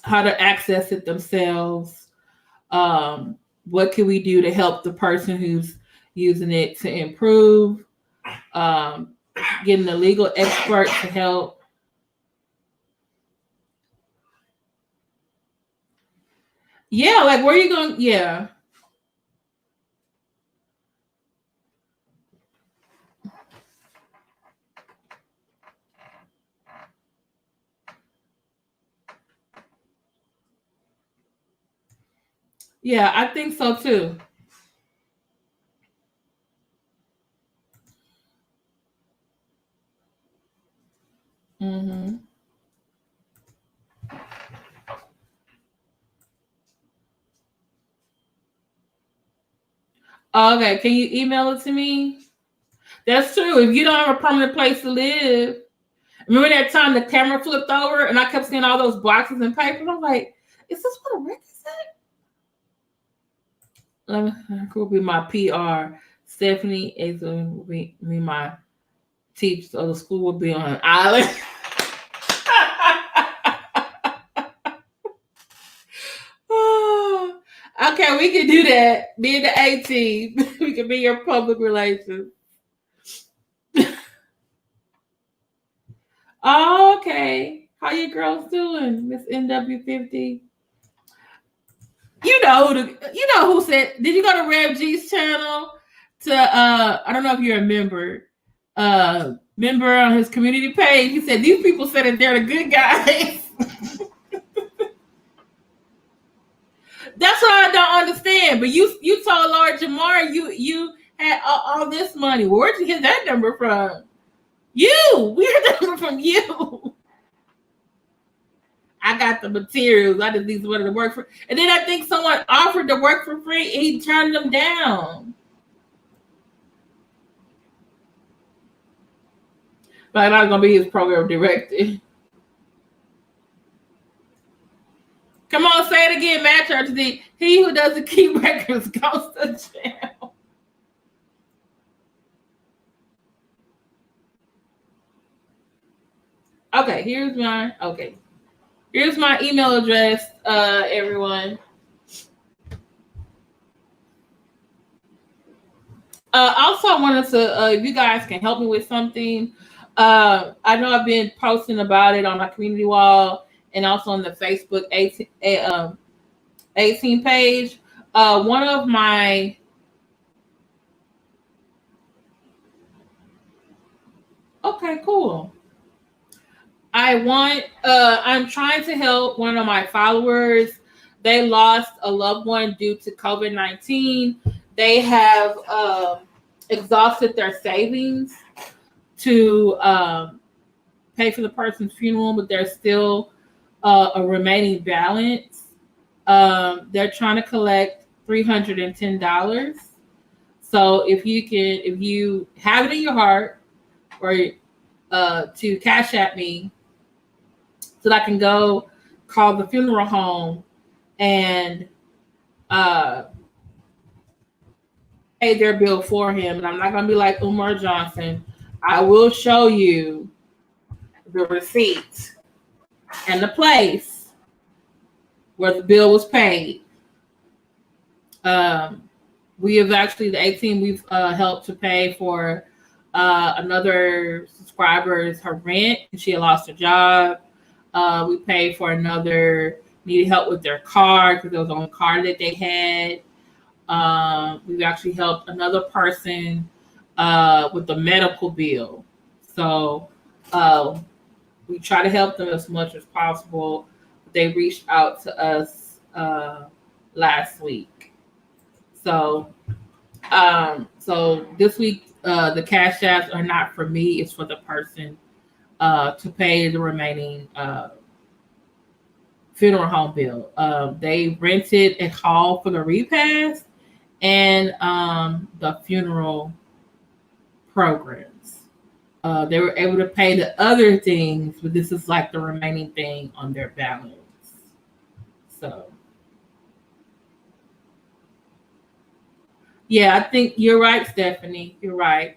[SPEAKER 1] to access it themselves. What can we do to help the person who's using it to improve? Getting a legal expert to help. Yeah, like where are you going? Yeah. Yeah, I think so too. Okay, can you email it to me? That's true. If you don't have a permanent place to live. Remember that time the camera flipped over and I kept seeing all those boxes and paper? I'm like, is this what a record said? Who will be my PR? Stephanie will be my teacher. So the school will be on an island. Okay, we can do that. Be in the A team. We can be your public relations. Oh, okay. How you girls doing, Miss NW50? You know who said? Did you go to Rev G's channel? I don't know if you're a member. Member on his community page. He said these people said that they're the good guys. That's what I don't understand. But you told Lord Jamar you had all this money. Where'd you get that number from? You. We heard that number from you. I got the materials. I just need someone to work for. And then I think someone offered to work for free. And he turned them down. But I'm going to be his program director. Come on, say it again, Matt Church. He who doesn't keep records goes to jail. Okay, Okay, here's my email address, everyone. Also, I wanted to, if you guys can help me with something, I know I've been posting about it on my community wall and also on the Facebook 18 page. One of my okay, cool. I'm trying to help one of my followers. They lost a loved one due to COVID-19. They have exhausted their savings to pay for the person's funeral, but there's still a remaining balance. They're trying to collect $310. So if you have it in your heart, or to Cash App me, so that I can go call the funeral home and pay their bill for him. And I'm not gonna be like Umar Johnson. I will show you the receipt and the place where the bill was paid. We have actually, the 18, we've helped to pay for another subscriber's her rent, and she had lost her job. We paid for another, needed help with their car because it was the only car that they had. We've actually helped another person with the medical bill. So we try to help them as much as possible. They reached out to us last week. So this week, the cash apps are not for me, it's for the person to pay the remaining funeral home bill. They rented a hall for the repast and the funeral programs. They were able to pay the other things, but this is like the remaining thing on their balance. So yeah, I think you're right, Stephanie. You're right.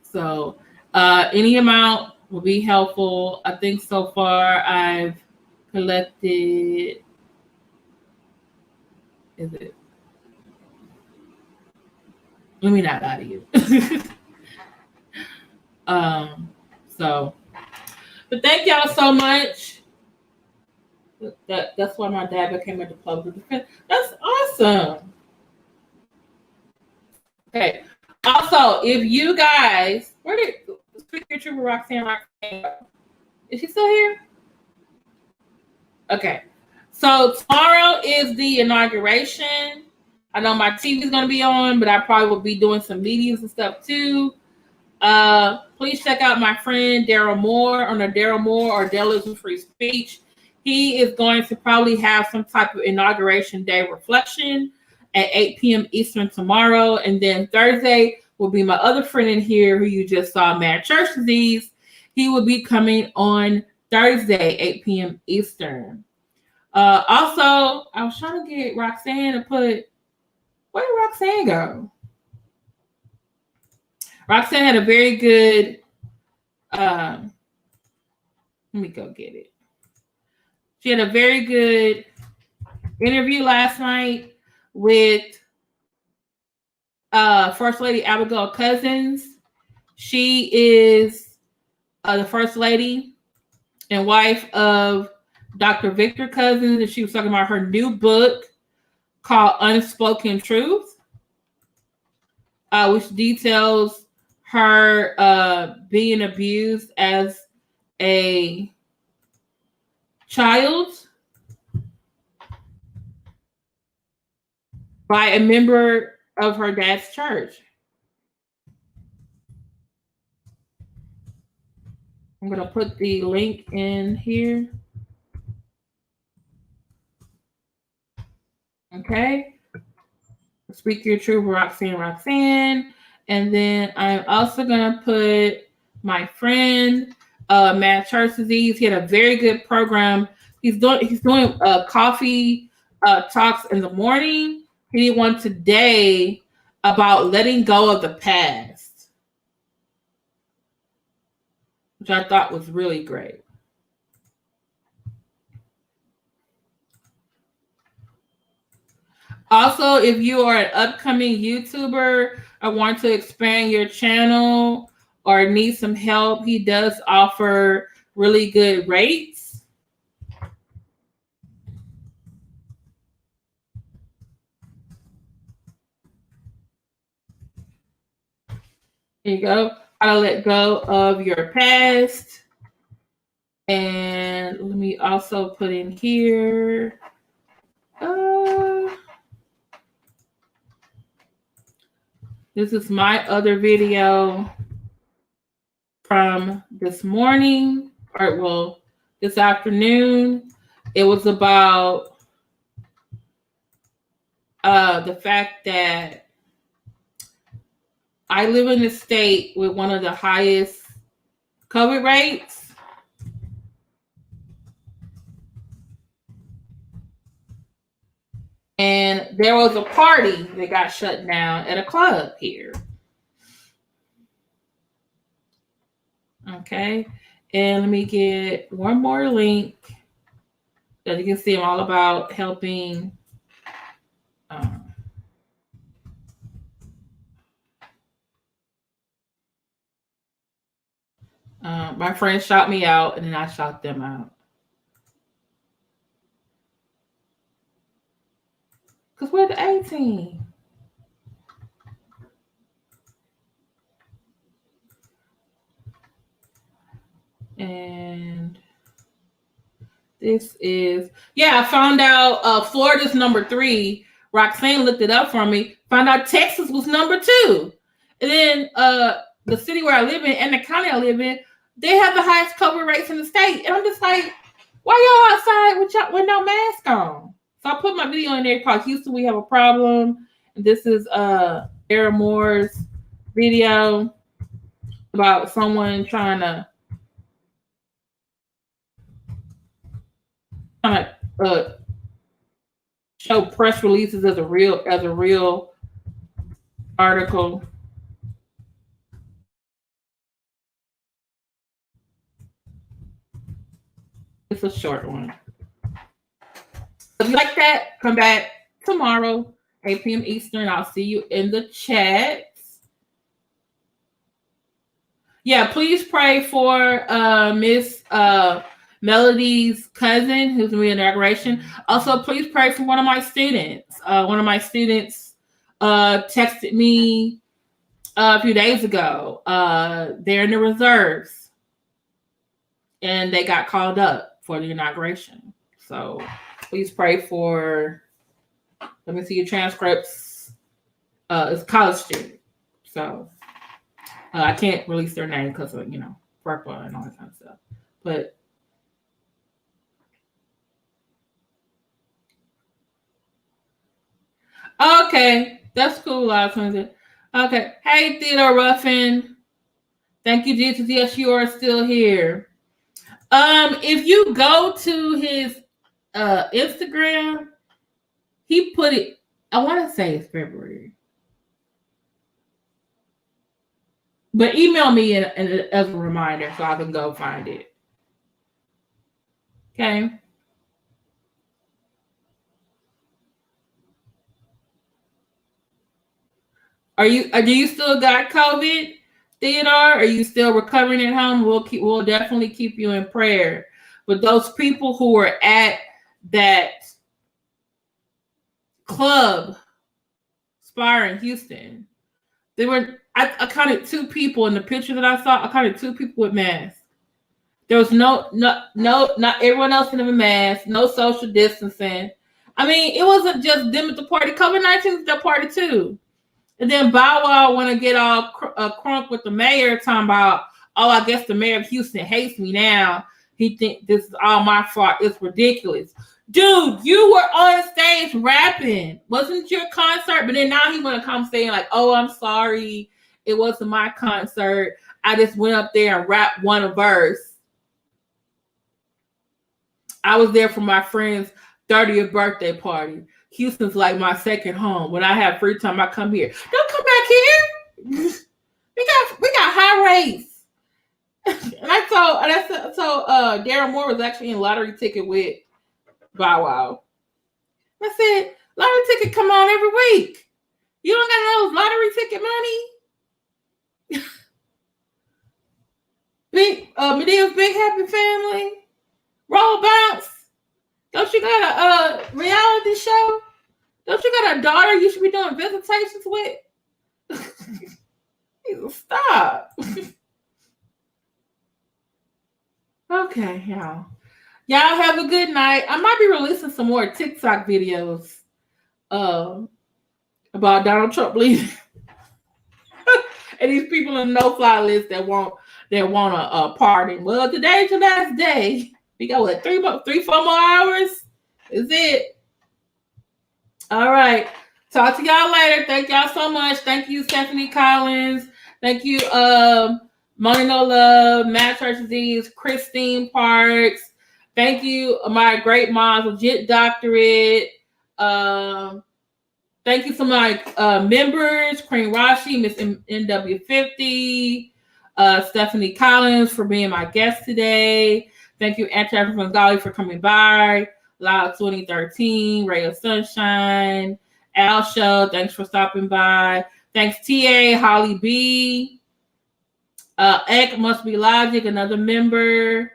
[SPEAKER 1] So any amount will be helpful. I think so far I've collected, is it? Let me not lie to you. But thank y'all so much. That's why my dad became a public defender. That's awesome. Okay. Also, if you guys, where did Speak Your Truth with Roxanne go? Is she still here? Okay. So tomorrow is the inauguration. I know my TV is going to be on, but I probably will be doing some meetings and stuff too. Please check out my friend Daryl Moore on the Daryl Moore or Journalism Free Speech. He is going to probably have some type of inauguration day reflection at 8 p.m. Eastern tomorrow. And then Thursday will be my other friend in here who you just saw, Mad Church Disease. He will be coming on Thursday, 8 p.m. Eastern. Also, I was trying to get Roxanne to put, where did Roxanne go? Roxanne had a very good, let me go get it. She had a very good interview last night with First Lady Abigail Cousins. She is the First Lady and wife of Dr. Victor Cousins, and she was talking about her new book called Unspoken Truth, which details her being abused as a child by a member of her dad's church. I'm going to put the link in here. Okay. Speak Your Truth, Roxanne. And then I'm also going to put my friend, Mad Church Disease. He had a very good program. He's doing coffee talks in the morning. He did one today about letting go of the past. which I thought was really great. Also, if you are an upcoming YouTuber or want to expand your channel or need some help, he does offer really good rates. There you go. How to let go of your past. And let me also put in here. This is my other video from this morning, or well, this afternoon. It was about the fact that I live in a state with one of the highest COVID rates. And there was a party that got shut down at a club here. Okay. And let me get one more link that you can see I'm all about helping. My friends shot me out and then I shot them out. Because we're the 18. And this is, I found out Florida's number 3. Roxanne looked it up for me. Found out Texas was number 2. And then the city where I live in and the county I live in, they have the highest COVID rates in the state. And I'm just like, why y'all outside with no mask on? So I put my video in there called Houston, We Have a Problem. And this is Era Moore's video about someone trying to show press releases as a real article. It's a short one. If you like that, come back tomorrow, 8 p.m. Eastern. I'll see you in the chats. Yeah, please pray for Miss Melody's cousin who's doing the inauguration. Also, please pray for one of my students. One of my students texted me a few days ago. They're in the reserves, and they got called up for the inauguration. So please pray for, let me see your transcripts. It's a college student. So I can't release their name because of, FERPA and all that kind of stuff. But okay, that's cool. Okay. Hey, Theodore Ruffin. Thank you, Jesus. Yes, you are still here. If you go to his Instagram, he put it, I want to say it's February. But email me as a reminder so I can go find it. Okay. Do you still got COVID, Theodore? Are you still recovering at home? We'll definitely keep you in prayer. But those people who were at that club, Spire in Houston, I counted 2 people in the picture that I saw. I counted 2 people with masks. There was not everyone else in a mask, no social distancing. I mean, it wasn't just them at the party. COVID-19 was the party too. And then Bow Wow want to get all crunk with the mayor talking about, oh, I guess the mayor of Houston hates me now. He think this is all my fault. It's ridiculous. Dude, you were on stage rapping. Wasn't your concert? But then now he want to come saying like, oh, I'm sorry. It wasn't my concert. I just went up there and rapped one verse. I was there for my friend's 30th birthday party. Houston's like my second home. When I have free time, I come here. Don't come back here. We got high rates. And Daryl Moore was actually in Lottery Ticket with Bow Wow. I said, lottery ticket come on every week. You don't got those lottery ticket money? Medea's Big Happy Family. Roll Bounce. Don't you got a reality show? Don't you got a daughter you should be doing visitations with? Stop. Okay, y'all. Y'all have a good night. I might be releasing some more TikTok videos about Donald Trump leaving. And these people on the no-fly list that want a pardon. Well, today's your last day. We got what, 4 more hours? Is it? All right. Talk to y'all later. Thank y'all so much. Thank you, Stephanie Collins. Thank you, Money No Love, Matt Church Disease, Christine Parks. Thank you, my great mom's legit doctorate. Thank you to my members, Cream Rashi, Miss NW50, Stephanie Collins for being my guest today. Thank you, Svengalis, for coming by. Loud 2013, Ray of Sunshine, Al Show, thanks for stopping by. Thanks, TA, Holly B. Ek Must Be Logic, another member.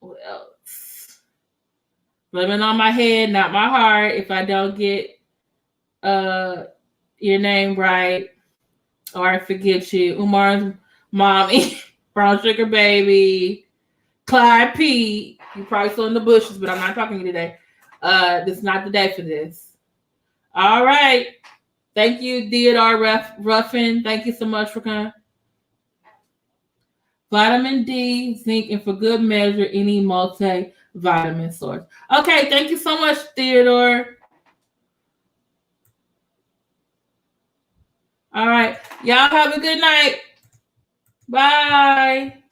[SPEAKER 1] What else? Living on my head, not my heart. If I don't get your name right, or I forget you. Umar's mommy, Brown Sugar Baby, Clyde P. You probably still in the bushes, but I'm not talking to you today. This is not the day for this. All right. Thank you, Theodore Ruffin. Thank you so much for coming. Vitamin D, zinc, and for good measure, any multivitamin source. Okay, thank you so much, Theodore. All right. Y'all have a good night. Bye.